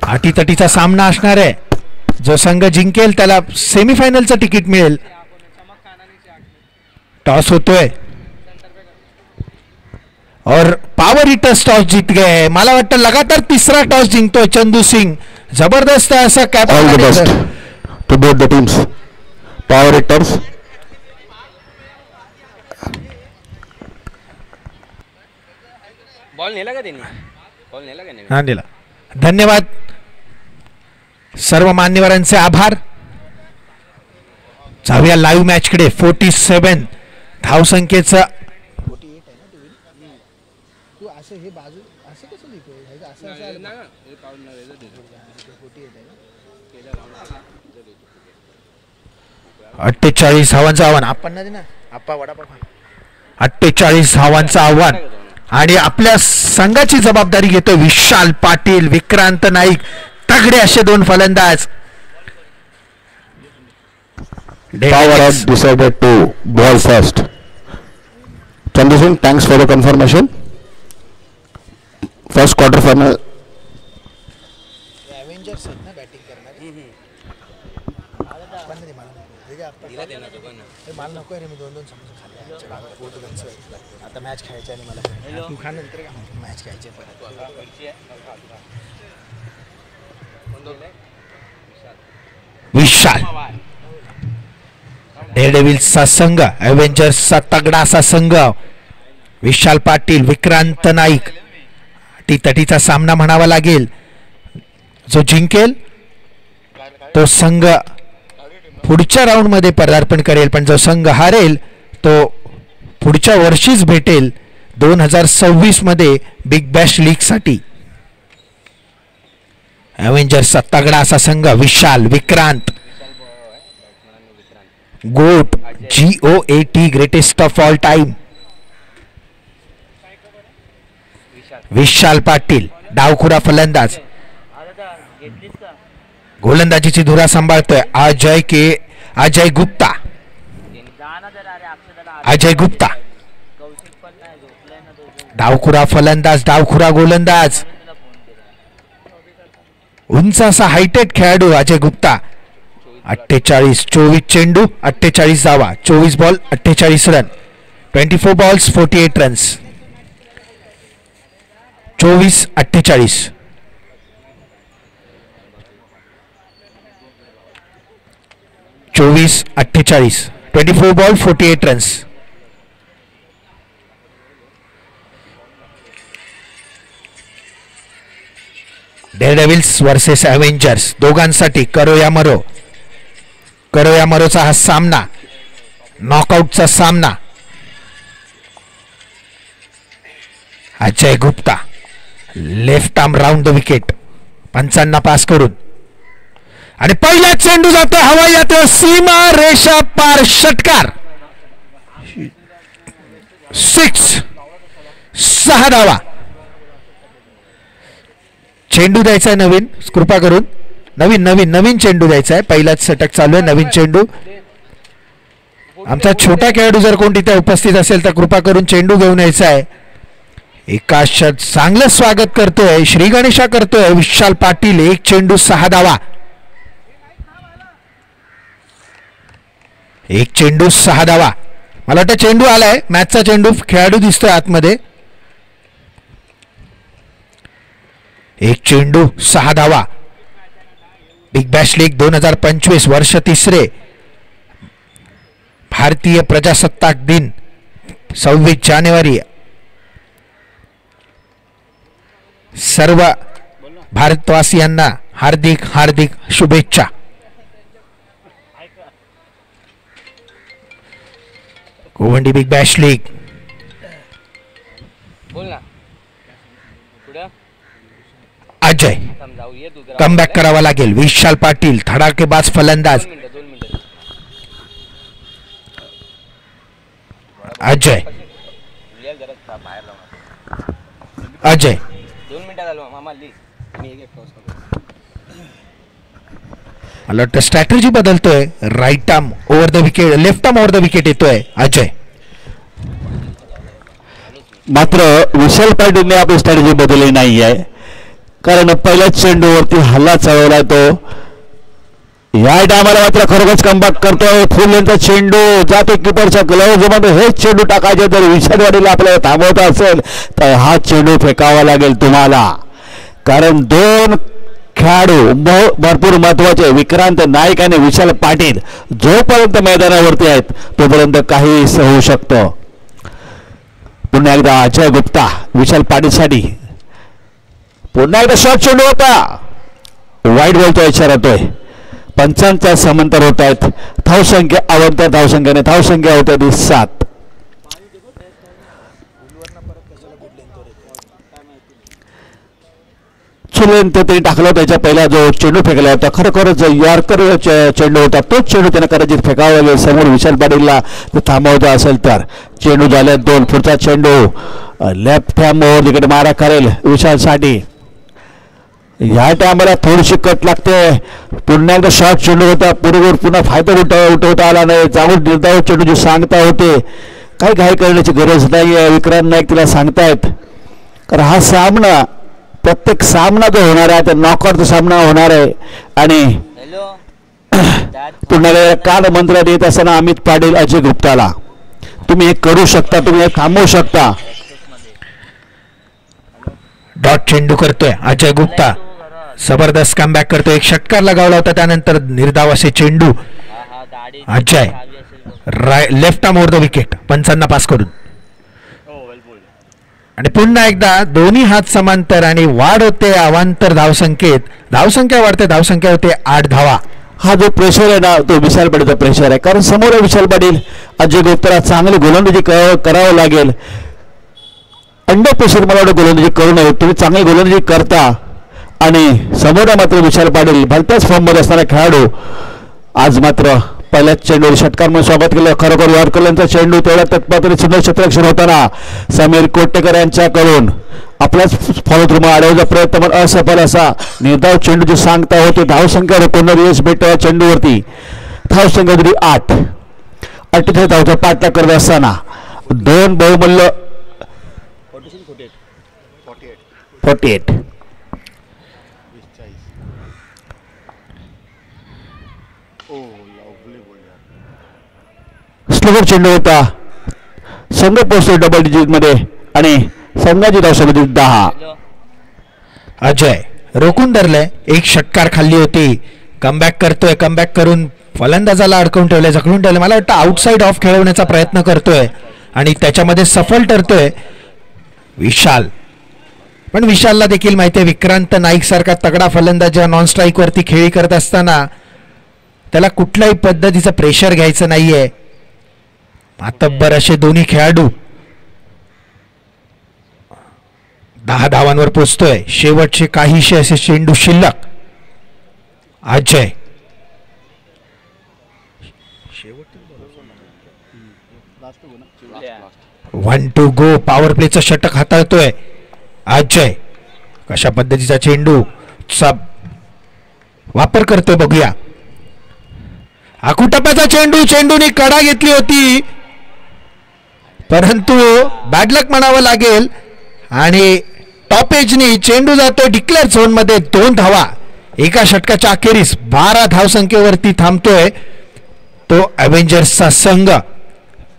[SPEAKER 1] अटीतटीचा सामना असणार आहे. जो संघ जिंकेल त्याला सेमीफायनलचं तिकीट मिळेल. टॉस होतोय और पॉवर हिटर्स टॉस जीत गए. मला वाटतं लगातार तिसरा टॉस जिंकतोय चंदू सिंग. जबरदस्त असं captain
[SPEAKER 2] to both the teams. Power hitters
[SPEAKER 4] ball नेला का त्यांनी? बॉल नेला का नाही?
[SPEAKER 1] हा दिला. धन्यवाद सर्व मान्यवरांचे आभार. जाऊया लाईव्ह मॅच कडे. 47 धावसंख्येचं
[SPEAKER 3] हे बाजू असं कसं लिहितोय? असं
[SPEAKER 4] ना
[SPEAKER 1] 48 धावांचं आव्हान. आपण ना आप्पा वडापाव 48 धावांचं आव्हान आणि आपल्या संघाची जबाबदारी घेतोय विशाल पाटील, विक्रांत नाईक. तगडे असे दोन फलंदाज.
[SPEAKER 2] Power has decided to ball first. Chandu Singh, thanks for the confirmation. First quarter final.
[SPEAKER 3] Avengers आहेत ना बॅटिंग करणारे. मला नको रे, मी 2-2 समोसा खाल्ले. आता मॅच खेळायची आणि मला तू खा नंतर का मॅच खेळायची
[SPEAKER 1] विशाल डेअरडेव्हिल्सचा संघ, अव्हेंजर्सचा तगडा असा संघ. विशाल पाटील, विक्रांत नाईक. अटीतटीचा सामना म्हणावा लागेल. जो जिंकेल तो संघ पुढच्या राऊंड मध्ये पदार्पण करेल, पण जो संघ हारेल तो पुढच्या वर्षीच भेटेल 2026 मध्ये बिग बॅश लीग साठी. अव्हेंजर्सचा तगडा असा संघ. विशाल, Vikrant, goat, GOAT, greatest of all time. Vishal Patil डावखुरा फलंदाज. गोलंदाजीची धुरा सांभाळतोय अजय गुप्ता. अजय गुप्ता डावखुरा फलंदाज, डावखुरा गोलंदाज. उंच असा हायटेड खेळाडू अजय गुप्ता. 48, 24 चेंडू, 48 धावा, 24 बॉल, 48 रन. 24 balls, 48 runs. 24-48. चोवीस 48. 24 ball 48 runs. Daredevils versus Avengers दोघांसाठी करो या मरोचा हा सामना, नॉकआउटचा सामना. Ajay Gupta left arm round the wicket, पंचांना पास करून, आणि पहिला चेंडू जातो हवाई, जातो सीमा रेषा पार, षटकार. 6 धावा. चेंडू द्यायचा आहे नवीन, कृपा करून नवीन चेंडू द्यायचा आहे. पहिलाच षटक चालू आहे, नवीन चेंडू. आमचा छोटा खेळाडू जर कोण तिथे उपस्थित असेल तर कृपा करून चेंडू घेऊन यायचा आहे. एका चांगलं स्वागत करतोय, श्री गणेशा करतोय विशाल पाटील. 1 चेंडू 6 धावा. 1 चेंडू 6 धावा. मला वाटतं चेंडू आलाय, मॅचचा चेंडू, खेळाडू दिसतोय आतमध्ये. 1 चेंडू 6 धावा. बिग बॅश लीग 2025 वर्ष 3रे. भारतीय प्रजासत्ताक दिन 26 जानेवारी. सर्व भारतवासियांना हार्दिक हार्दिक शुभेच्छा. Govandi big Bash league.
[SPEAKER 4] बोल ना पुढे
[SPEAKER 1] अजय
[SPEAKER 4] समजाऊ ये तू
[SPEAKER 1] कमबॅक करावा लागेल. विशाल पाटील धडाकेबाज फलंदाज.
[SPEAKER 4] 2 मिनिटं
[SPEAKER 1] अजय
[SPEAKER 4] लिहा जरा बाहेर लावणार.
[SPEAKER 1] अजय
[SPEAKER 4] 2 मिनिटं झालो मामा ली मी एक टॉस करतो.
[SPEAKER 1] मला वाटतं स्ट्रॅटेजी बदलतोय. Right arm over the wicket, left arm over the wicket येतोय अजय.
[SPEAKER 2] मात्र विशाल पाटीलने आपली स्ट्रॅटेजी बदलली नाही आहे, कारण पहिल्याच चेंडूवरती हल्ला चढवला तो. या टायमाला मात्र खरोखरच कमबॅक करतोय. फुल लेंथचा चेंडू जातो किपरच्या ग्लोव्हजमध्ये. हेच चेंडू टाकायचे जर विशालवाडीला आपल्याला थांबवता असेल तर हा चेंडू फेकावा लागेल तुम्हाला, कारण 2 खेळाडू भरपूर महत्वाचे, विक्रांत नाईक आणि विशाल पाटील जोपर्यंत मैदानावरती आहेत तोपर्यंत काही होऊ शकतं. पुन्हा एकदा अजय गुप्ता विशाल पाटीलसाठी. पुन्हा एकदा शॉर्ट चेंडू होता, वाईट बोलतोय, इशारातोय. पंचांचा समांतर होत आहेत. धावसंख्या आवडत्या धावसंख्याने धावसंख्या होत्या 7. चुलेन ते टाकलं. त्याच्या पहिला जो चेंडू फेकला होता खरोखरच यॉर्कर चेंडू होता, तोच चेंडू त्याने कदाचित फेकावा लागेल समोर विशाल पाटीलला थांबवता असेल तर. चेंडू झाले 2. पुढचा चेंडू लेफ्ट हँड ओव्हर विकेट मारा करेल विशालसाठी. या टायमाला थोडीशी कट लागते. पुन्हा एकदा शॉर्ट चेंडू होता, पुन्हा फायदा उठवता आला नाही. चांगलं निर्धाव चेंडू जे सांगता होते, काही घाई करण्याची गरज नाही आहे. विक्रांत नाईक तिला सांगतायत, कारण हा सामना, प्रत्येक सामना जो होणार आहे तो नॉकआउटचा सामना होणार आहे. आणि पुन्हा काल मंत्र देत असताना अमित पाटील अजय गुप्ताला, तुम्ही हे करू शकता, तुम्ही हे थांबवू शकता.
[SPEAKER 1] डॉट चेंडू करतोय अजय गुप्ता. जबरदस्त कमबॅक करतोय. 1 षटकार लगावला होता, त्यानंतर निर्धाव असे चेंडू. Ajay left arm over the wicket, पंचांना पास करून. आणि पुन्हा एकदा दोन्ही हात समांतर आणि वाढ होते अवांतर धावसंख्येत. धावसंख्या वाढते, धावसंख्या होते 8 धावा.
[SPEAKER 2] हा जो प्रेशर आहे ना तो विशाल पाटीलचा प्रेशर आहे, कारण समोर आहे विशाल पाटील. अजय गुप्ताला चांगली गोलंदाजी करावं लागेल. अंडर प्रेशर मला वाटतं गोलंदाजी करू नये. तुम्ही चांगली गोलंदाजी करता आणि समोर मात्र विशाल पाटील भलत्याच फॉर्ममध्ये असणारा खेळाडू आज मात्र पहिल्याच चेंडूवर षटकार स्वागत केलं. खरोखर यॉर्करचा चेंडू तेवढ्या तत्परतेने सुंदर क्षेत्ररक्षण होताना समीर कोटेकर यांच्याकडून आपलाच फॉलो थ्रू अडवण्याचा प्रयत्न पण असफल असा. निर्धाव चेंडू जे सांगता होते, धावसंख्या कोणतरी यश भेटतो चेंडूवरती. धावसंख्या तरी 8. 48 धावचा पाठलाग करत असताना 2 बहुमूल्य 48. स्लोवर चेंडू होता. संघ पोहोचतो डबल डिजिट मध्ये आणि संघाची धावसंख्या 10.
[SPEAKER 1] अजय रोखून धरलंय, एक षटकार खाल्ली होती, कमबॅक करतोय, कमबॅक करून फलंदाजाला अडकवून ठेवलंय, जखडून ठेवलंय. मला वाटतं आउटसाइड ऑफ खेळवण्याचा प्रयत्न करतोय आणि त्याच्यामध्ये सफल ठरतोय विशाल. पण विशालला देखील माहिती आहे विक्रांत नाईक सारखा तगडा फलंदाज जेव्हा नॉन स्ट्राईक वरती खेळी करत असताना त्याला कुठल्याही पद्धतीचं प्रेशर घ्यायचं नाहीये. मातब्बर असे दोन्ही खेळाडू 10 धावांवर पोचतोय. शेवटचे काहीशे असे चेंडू शिल्लक. Ajay 1 to go. पॉवर प्लेचं षटक हाताळतोय अजय. कशा पद्धतीचा चेंडू चा वापर करतोय बघूया. आकुटप्प्याचा चेंडू, चेंडूने कडा घेतली होती परंतु बॅडलक म्हणावं लागेल आणि टॉप एजनी चेंडू जातोय डिक्लेअर झोन मध्ये. 2 धावा एका षटकाच्या अखेरीस 12 धावसंख्येवरती थांबतोय तो अव्हेंजर्सचा संघ.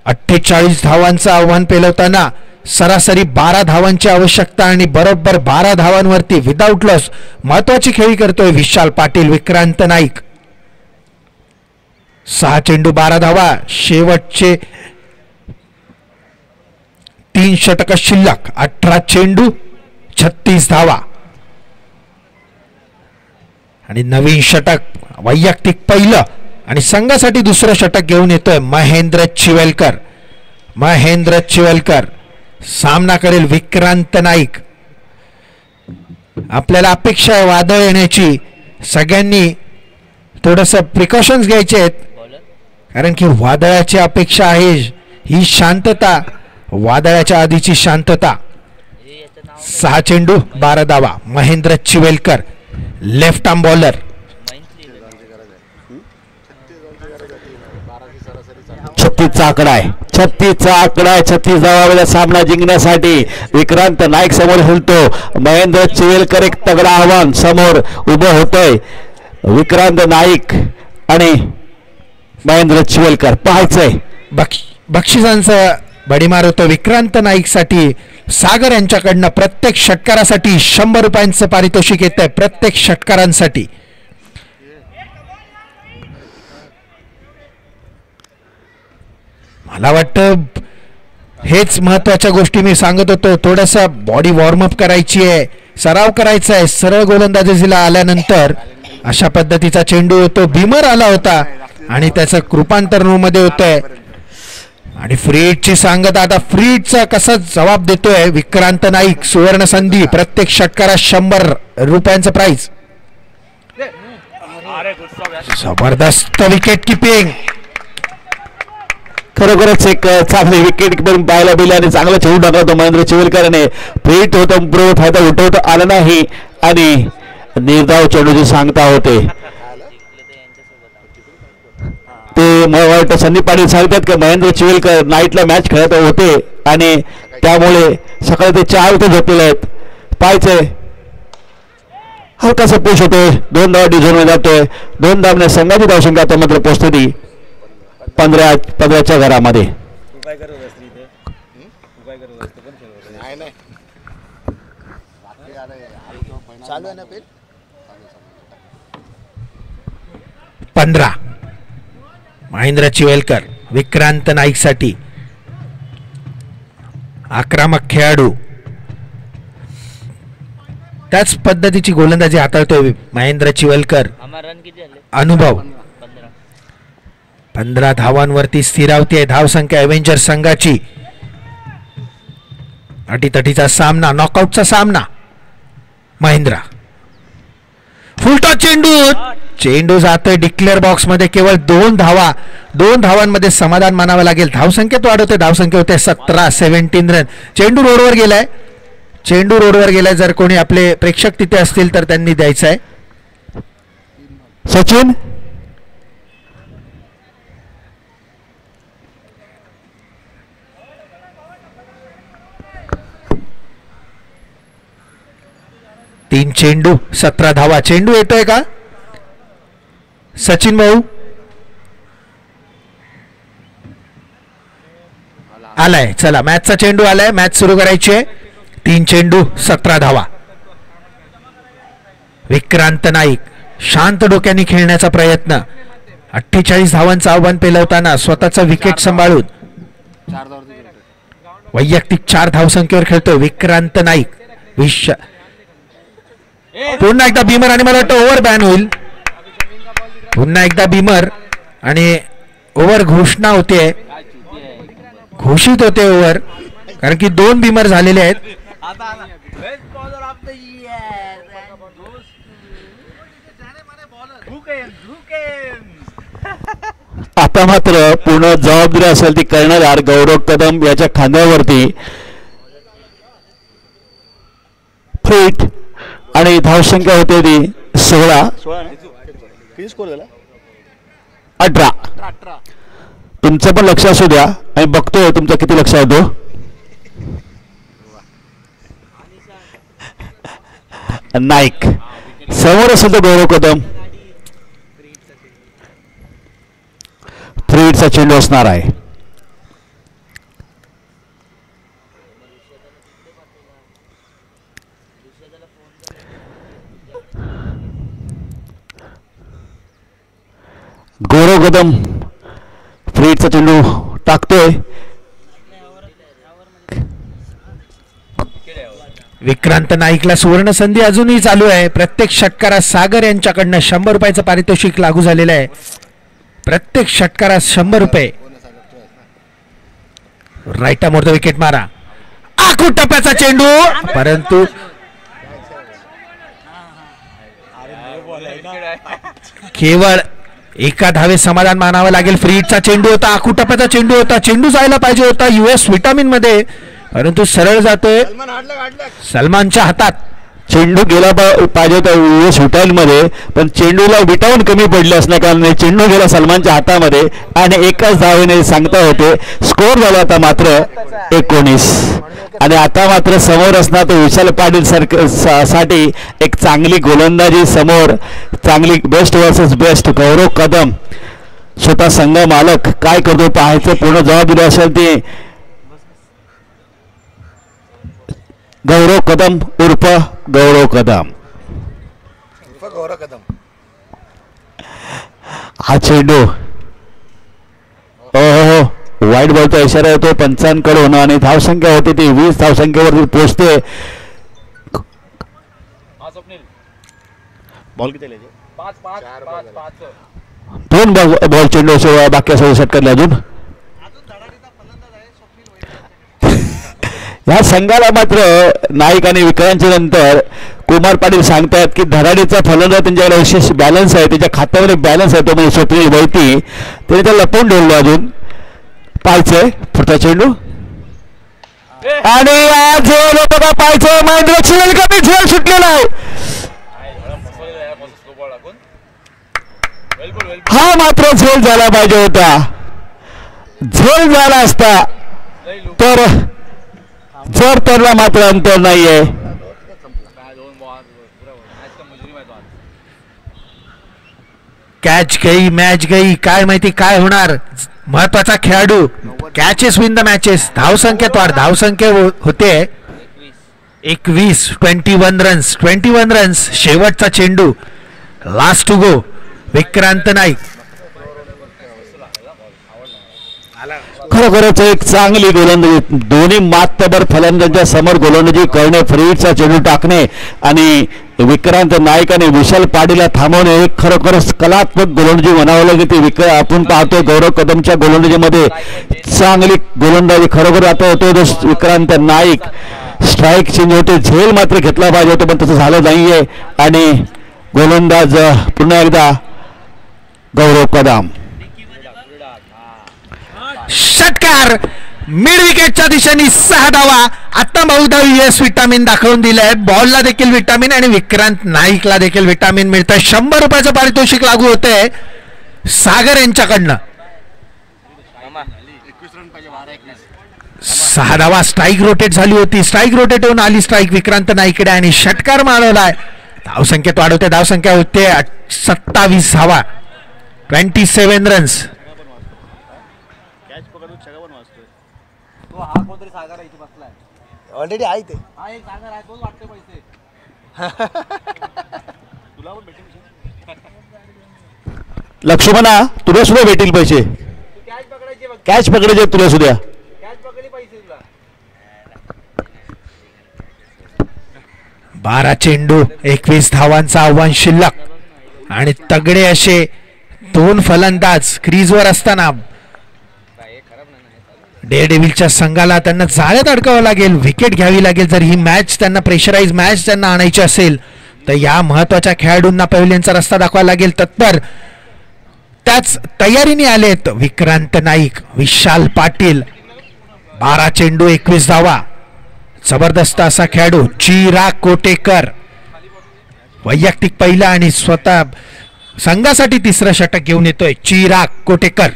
[SPEAKER 1] 48 धावांचं आव्हान पेलवताना सरासरी 12 धावांची आवश्यकता आणि बरोबर 12 धावांवरती विदाउट लॉस महत्वाची खेळी करतोय विशाल पाटील विक्रांत नाईक. 6 चेंडू 12 धावा. शेवटचे 3 षटक शिल्लक. 18 चेंडू 36 धावा आणि नवीन षटक वैयक्तिक पहिलं आणि संघासाठी दुसरं षटक घेऊन येतोय महेंद्र चिवेलकर. महेंद्र चिवेलकर सामना करेल विक्रांत नाईक. आपल्याला अपेक्षा आहे वादळ येण्याची. सगळ्यांनी थोडस प्रिकॉशन्स घ्यायचे आहेत कारण की वादळाची अपेक्षा आहे. ही शांतता वादळाच्या आधीची शांतता. 6 चेंडू 12 धावा. Mahendra Chivelkar left arm bowler.
[SPEAKER 2] 36चा आकडा आहे. 36चा आकडा आहे. 36 धावावेळा सामना जिंकण्यासाठी विक्रांत नाईक समोर खेळतो. महेंद्र चिवेलकर एक तगडा आव्हान समोर उभं होतोय. विक्रांत नाईक आणि महेंद्र चिवेलकर. पाहायचंय
[SPEAKER 1] बक्षिसांचं बडीमार होतो विक्रांत नाईक साठी. सागर यांच्याकडनं प्रत्येक षटकारासाठी 100 रुपयांचं पारितोषिक येत आहे. प्रत्येक षटकारांसाठी. मला वाटतं हेच महत्वाच्या गोष्टी मी सांगत होतो. थोडासा बॉडी वॉर्मअप करायची आहे, सराव करायचा आहे. सरळ गोलंदाजीला आल्यानंतर अशा पद्धतीचा चेंडू होतो. भीमर आला होता आणि त्याचं रूपांतर मध्ये होतंय आणि फ्रीडची सांगत. आता फ्रीडचा कसा जबाब देतोय विक्रांत नाईक. सुवर्ण संधी. प्रत्येक षटकारात 100 रुपयांचं प्राइज. जबरदस्त विकेट किपिंग.
[SPEAKER 2] खरोखरच एक चांगली विकेट किपिंग पाहायला मिळाली आणि चांगला चेंडू टाकला तो महेंद्र चिवेलकरने. फ्रीट होता बरोबर फायदा उठवता आला नाही आणि निर्धाव चेंडूची सांगता होते. ते मला वाटतं संदीप पाटील सांगतात की महेंद्र चिवेलकर नाईटला मॅच खेळत होते आणि त्यामुळे सकाळी ते 4 ते झोपलेले आहेत. पाहायचंय हलकासा पुश होतोय. 2 धावा डिझोनमध्ये जातोय. 2 धावने संघाची धावसंख्या आता मात्र पोहोचते 15च्या घरामध्ये.
[SPEAKER 3] चालू आहे ना पेल.
[SPEAKER 1] 15 महेंद्र चिवेलकर विक्रांत नाईक साठी. आक्रमक खेळाडू. त्याच पद्धतीची गोलंदाजी हाताळतोय महेंद्र चिवेलकर. अनुभव. 15 धावांवरती स्थिरावती आहे धावसंख्या अव्हेंजर संघाची. अटीतटीचा सामना, नॉकआउटचा सामना. महेंद्र फुलटॉस चेंडू. चेंडू जातोय डिक्लेअर बॉक्स मध्ये. केवळ 2 धावा. 2 धावांमध्ये समाधान मानावं लागेल. धावसंख्येत वाढवते. धावसंख्या होते 17 रन. चेंडू रोडवर गेलाय. चेंडू रोडवर गेलाय. जर कोणी आपले प्रेक्षक तिथे असतील तर त्यांनी द्यायचं आहे.
[SPEAKER 2] सचिन
[SPEAKER 1] 3 चेंडू 17 धावा. चेंडू येतोय का सचिन भाऊ? आलाय. चला मॅचचा चेंडू आलाय. मॅच सुरू करायची आहे. 3 चेंडू 17 धावा. विक्रांत नाईक शांत डोक्याने खेळण्याचा प्रयत्न. 48 धावांचं आव्हान पेलवताना स्वतःचा विकेट सांभाळून वैयक्तिक 4 धावसंख्येवर खेळतोय विक्रांत नाईक. पुन्हा एकदा बीमर आणि मला वाटतं ओव्हर बॅन होईल. पुन्हा एकदा बीमर आणि ओव्हर घोषणा होते, घोषित होते ओव्हर, कारण की 2 बीमर झालेले आहेत.
[SPEAKER 2] आता मात्र पूर्ण जबाबदारी असेल ती करणाऱ्या गौरव कदम याच्या खांद्यावरती. फिट आणि धावसंख्या होते ती 16. 18. तुमचं पण लक्ष असू द्या आणि बघतोय तुमचं किती लक्ष होतो. नाईक समोर असेल तर गौरव कदम. फ्रीडचा चेंडू असणार आहे. गौरव कदम फ्रीडचा चेंडू टाकतोय.
[SPEAKER 1] विक्रांत नाईकला सुवर्ण संधी अजूनही चालू आहे. प्रत्येक षटकारात सागर यांच्याकडनं 100 रुपयाचं पारितोषिक लागू झालेलं आहे. प्रत्येक षटकारात 100 रुपये. राईट मोठा विकेट मारा. आखूड टप्प्याचा चेंडू, परंतु केवळ एका धावे समाधान मानावं लागेल. फ्रीडचा चेंडू होता, आखूड टप्प्याचा चेंडू होता. चेंडू जायला पाहिजे होता US विटामिन मध्ये, परंतु सरळ जातोय सलमानच्या हातात.
[SPEAKER 2] चेंडू गेला पाहिजे होता US विटामिन मध्ये, पण चेंडूला विटामिन कमी पडले असल्या कारणाने चेंडू गेला सलमानच्या हातामध्ये आणि एकाच धावेने सांगता होते. स्कोर झाला आता मात्र 19 आणि आता मात्र समोर असणार तो विशाल पाटील साठी एक चांगली गोलंदाजी समोर, चांगली बेस्ट वर्सेस बेस्ट. गौरव कदम स्वतः संघ मालक काय करतो पाहायचं. पूर्ण जबाबदारी असेल ती गौरव कदम उर्फ गौरव कदम. हा चेंडू हो वाईट बॉलचा इशारा येतो पंचांकडून आणि धावसंख्या होती ती 20 धावसंख्येवरती पोहोचते. बॉल किती 2 बॉल चेंडू बाकी असं षटकातले अजून. ह्या संघाला मात्र नाईक आणि विक्रांतच्या नंतर कुमार पाटील सांगतात की धडाडीचा फलंदाज त्यांच्याकडे विशेष बॅलन्स आहे, त्याच्या खात्यामध्ये बॅलन्स आहे तो म्हणजे स्वप्नील वैती, त्याने त्याला लपवून ठेवलं. अजून पाहायचंय पुढचा चेंडू आणि आज लोक पाहायचं महेंद्र चिरेल कमी झेल सुटलेला आहे. हा मात्र झेल झाला पाहिजे होता. झेल झाला असता तर जर त्याला मात्र अंतर नाहीये.
[SPEAKER 1] कॅच गई मॅच गई, काय माहिती काय होणार. महत्वाचा खेळाडू. Catches win the matches. धावसंख्येत वाढ. धावसंख्या होते 21. 21 रन्स. शेवटचा चेंडू last to go. Vikrant Naik
[SPEAKER 2] खरोखरच एक चांगली गोलंदाजी. दोन्ही मातबर फलंदाजांच्या समोर गोलंदाजी करणे, फ्रीडचा चेंडू टाकणे आणि विक्रांत नाईक आणि विशाल पाटीलला थांबवणे एक खरोखरच कलात्मक गोलंदाजी म्हणावं लागेल. आपण पाहतोय गौरव कदमच्या गोलंदाजीमध्ये चांगली गोलंदाजी खरोखर आता होतो. विक्रांत नाईक स्ट्राईक चेंज होते. झेल मात्र घेतला पाहिजे होतं पण तसं झालं नाहीये आणि गोलंदाज पुन्हा एकदा गौरव कदम.
[SPEAKER 1] षटकार मिड विकेटच्या दिशेने 6 धावा. आता बहुधा US विटामिन दाखवून दिलंय. बॉलला देखील विटामिन आणि विक्रांत नाईकला देखील विटामिन मिळतंय. 100 रुपयाचं पारितोषिक लागू होतंय सागर यांच्याकडनं. 6 धावा. स्ट्राईक रोटेट झाली होती. स्ट्राईक रोटेट होऊन आली स्ट्राईक विक्रांत नाईकडे आणि षटकार मारवलाय. धावसंख्येत वाढवते. धावसंख्या होते 27 धावा. 27 रन्स.
[SPEAKER 3] ऑलरेडी आहे ते.
[SPEAKER 2] लक्ष्मणा तुला सुद्धा भेटेल पैसे. कॅच पकडायचे तुला सुद्धा.
[SPEAKER 1] 12 चेंडू 21 धावांचा आव्हान शिल्लक आणि तगडे असे 2 फलंदाज क्रीजवर असताना डेअरडेव्हिलच्या संघाला त्यांना जाळ्यात अडकावं लागेल, विकेट घ्यावी लागेल. जर ही मॅच त्यांना प्रेशराईज मॅच त्यांना आणायची असेल तर या महत्वाच्या खेळाडूंना पॅव्हिलियनचा रस्ता दाखवावा लागेल. तत्पर त्याच तयारीने आलेत विक्रांत नाईक, विशाल पाटील. 12 चेंडू 21 धावा. जबरदस्त असा खेळाडू चिराग कोटेकर वैयक्तिक पहिला आणि स्वतः संघासाठी 3रं षटक घेऊन येतोय Chirag Kotekar.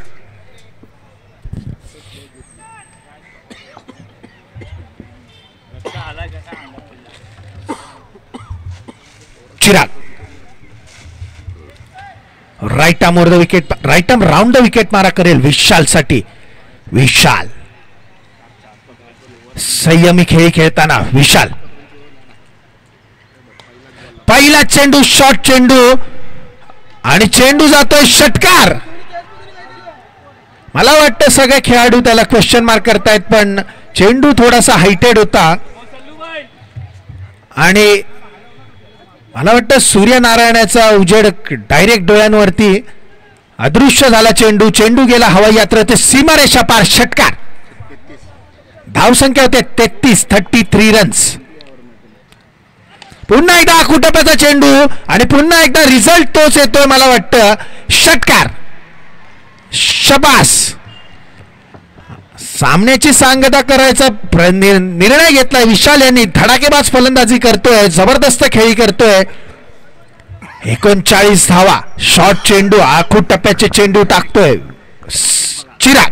[SPEAKER 1] Chirag right arm over the wicket, right arm round the wicket मारा करेल विशाल साठी. विशाल संयमी खेळी खेळताना विशाल. पहिला चेंडू शॉर्ट चेंडू आणि चेंडू जातोय षटकार. मला वाटतं सगळे खेळाडू त्याला क्वेश्चन मार्क करतायत, पण चेंडू थोडासा हायटेड होता आणि मला वाटतं सूर्यनारायणाचा उजेड डायरेक्ट डोळ्यांवरती अदृश्य झाला. चेंडू चेंडू गेला हवाई यात्रा ते सीमारेषा पार. षटकार. धावसंख्या होते 33 रन्स. पुन्हा एकदा आखुटप्याचा चेंडू आणि पुन्हा एकदा रिझल्ट तोच येतोय मला वाटतं. षटकार. शबास. सामन्याची सांगता करायचा निर्णय घेतलाय विशाल यांनी. धडाकेबाज फलंदाजी करतोय, जबरदस्त खेळी करतोय. 39 धावा. शॉर्ट चेंडू आखूट टप्प्याचे चेंडू टाकतोय चिराग.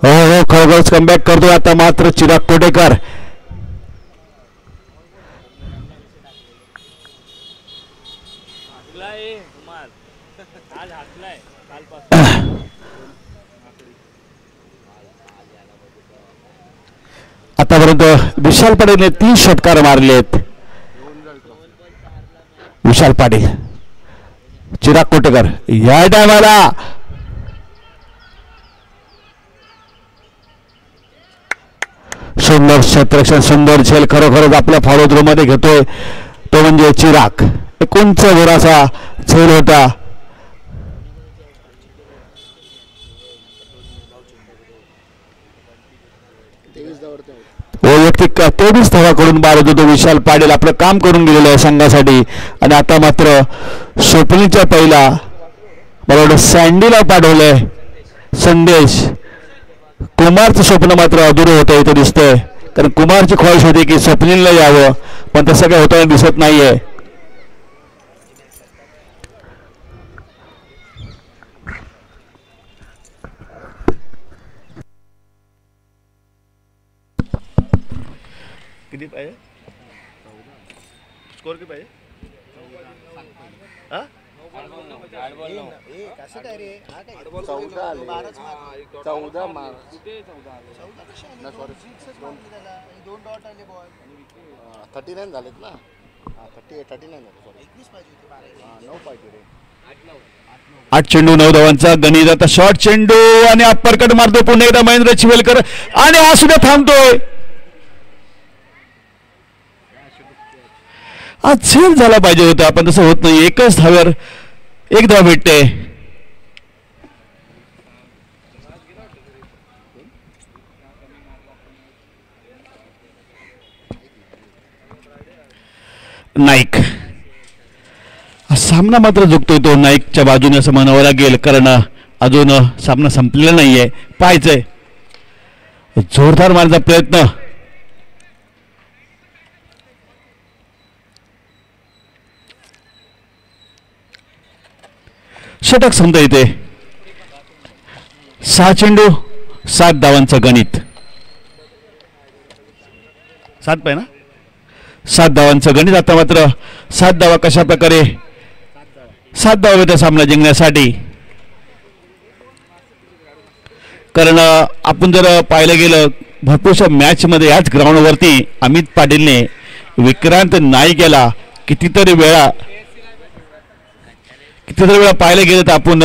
[SPEAKER 2] हो हो खरोखरच कमबॅक करतोय आता मात्र चिराग कोटेकर. आतापर्यंत विशाल पाटीलने 3 षटकार मारलेत. विशाल पाटील, चिराग कोटेकर या टायमाला सुंदर क्षेत्ररक्षण, सुंदर झेल खरोखरच आपल्या फॉलो थ्रू मध्ये घेतोय तो म्हणजे चिराग. उंच भराचा झेल होता. वैयक्तिक 23 धावा करून बाद होतो विशाल पाटील. आपलं काम करून गेलेलं आहे संघासाठी आणि आता मात्र स्वप्नीच्या पहिला मला वाटतं सँडीला पाठवलंय संदेश. कुमारचं स्वप्न मात्र अधुरं होतं इथं दिसतंय, कारण कुमारची ख्वाहिश होती की स्वप्नीलला यावं, पण तसं काही होताना दिसत नाहीये. किती पाहिजे स्कोर? किती पाहिजे? हा 14 मार्क. 39 झालेत ना. 39 झाले. 9 पाहिजे. 8 चेंडू 9 धावांचा गणित. आता शॉर्ट चेंडू आणि अप्परकट मारतो पुन्हा एकदा महेंद्र चिवेलकर आणि हा सुद्धा थांबतोय. आज झेल झाला पाहिजे होता, पण तसं होत नाही. एकच धाव्यावर 1 धाव भेटते. नाईक सामना मात्र झुकतोय तो नाईकच्या बाजूने असं म्हणावं लागेल, कारण अजून सामना संपलेला नाहीये. पाहायचंय जोरदार मारण्याचा प्रयत्न. षटक समजा येते. 6 चेंडू 7 धावांचं गणित. 7 पाहिजे ना. 7 धावांचं गणित. आता मात्र 7 धावा कशा प्रकारे 7 धावा होत्या सामना जिंकण्यासाठी, कारण आपण जर पाहिलं गेलं भरपूरशा मॅच मध्ये याच ग्राउंडवरती अमित पाटीलने विक्रांत नाईक याला कितीतरी वेळा पाहायला गेलं तर आपण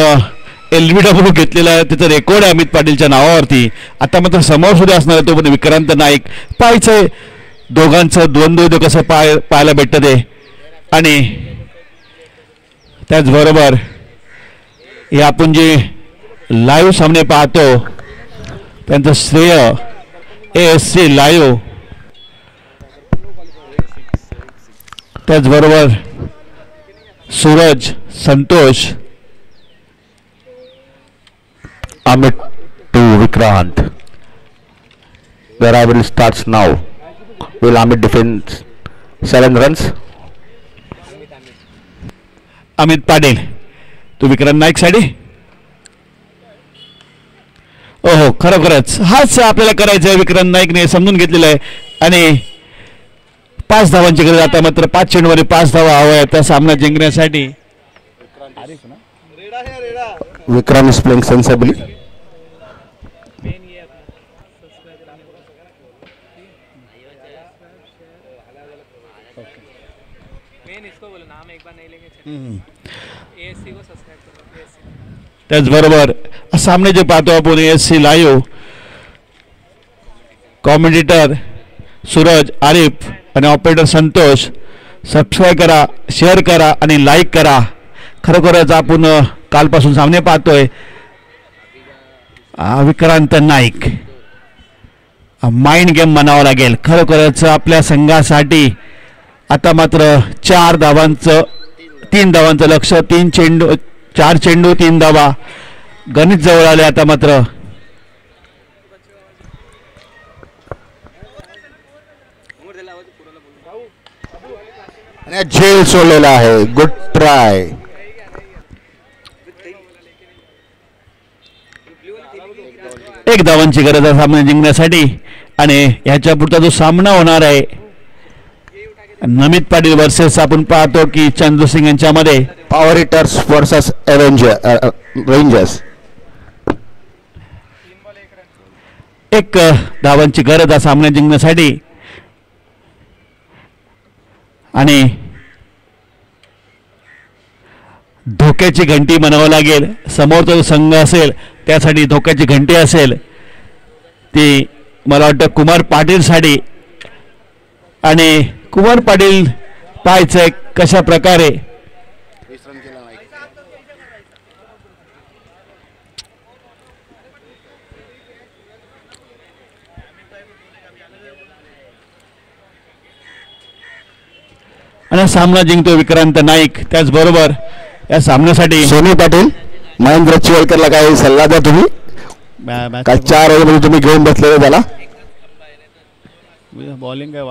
[SPEAKER 2] LBW घेतलेला आहे, त्याचं रेकॉर्ड आहे अमित पाटीलच्या नावावरती. आता मात्र समोर सुद्धा असणार आहे तो पण विक्रांत नाईक. पाहायचंय दोघांचं द्वंद्व कसं पाहायला भेटतं ते. आणि त्याचबरोबर हे आपण जे लाईव्ह सामने पाहतो त्यांचं श्रेय ASC लाईव्ह, त्याचबरोबर Suraj, Santosh,
[SPEAKER 5] Amit to Vikrant. The rivalry starts now. Will Amit defend 7 runs?
[SPEAKER 2] Amit Patil तू विक्रांत नाईक साठी. ओहो खरोखरच हाच आपल्याला करायचं आहे. विक्रांत नाईकने समजून घेतलेलं आहे आणि 5 धावांची गरज. आता मात्र 5 चेंडूवर 5 धावा हव्या त्या सामना जिंकण्यासाठी.
[SPEAKER 5] Vikrant is playing sensibly.
[SPEAKER 2] त्याचबरोबर सामने जे पाहतो आपण ASC live, commentator Suraj, Arif आणि ऑपरेटर संतोष. सबस्क्राईब करा, शेअर करा आणि लाईक करा. खरोखरच आपण कालपासून सामने पाहतोय. विक्रांत नाईक माइंड गेम म्हणावं लागेल खरोखरच आपल्या संघासाठी. आता मात्र 4 धावांचं 3 धावांचं लक्ष. 4 चेंडू 3 धावा गणित जवळ आले. आता मात्र
[SPEAKER 5] झेल सोडलेला आहे. Good try.
[SPEAKER 2] एक धावांची गरज आहे सामना जिंकण्यासाठी. आणि ह्याच्या पुढचा जो सामना होणार आहे नमित पाटील वर्सेस आपण पाहतो की चंदू सिंग यांच्यामध्ये
[SPEAKER 5] पॉवर हिटर्स वर्सेस रेंजर्स.
[SPEAKER 2] एक धावांची गरज आहे सामना जिंकण्यासाठी. आणि धोक्याची घंटी म्हणावं लागेल. समोरचा जो संघ असेल त्यासाठी धोक्याची घंटी असेल ती मला वाटतं कुमार पाटीलसाठी. आणि कुमार पाटील पाहायचंय कशा प्रकारे आणि सामना जिंकतो विक्रांत नाईक. त्याचबरोबर या सामन्यासाठी
[SPEAKER 5] सोनी पाटील, महेंद्र चिवलकरला काही सल्ला द्या तुम्ही. काय 4 ओव्हरमध्ये तुम्ही घेऊन बसलेले त्याला.
[SPEAKER 2] बॉलिंग काय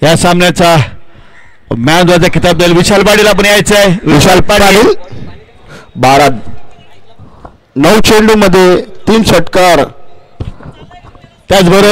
[SPEAKER 2] या सामन्याचा मॅच ऑफ द खिताब देईल विशाल पाटील. आपण यायचं आहे.
[SPEAKER 5] विशाल पाटील 9 चेंडू मध्ये 3 षटकार.
[SPEAKER 2] त्याचबरोबर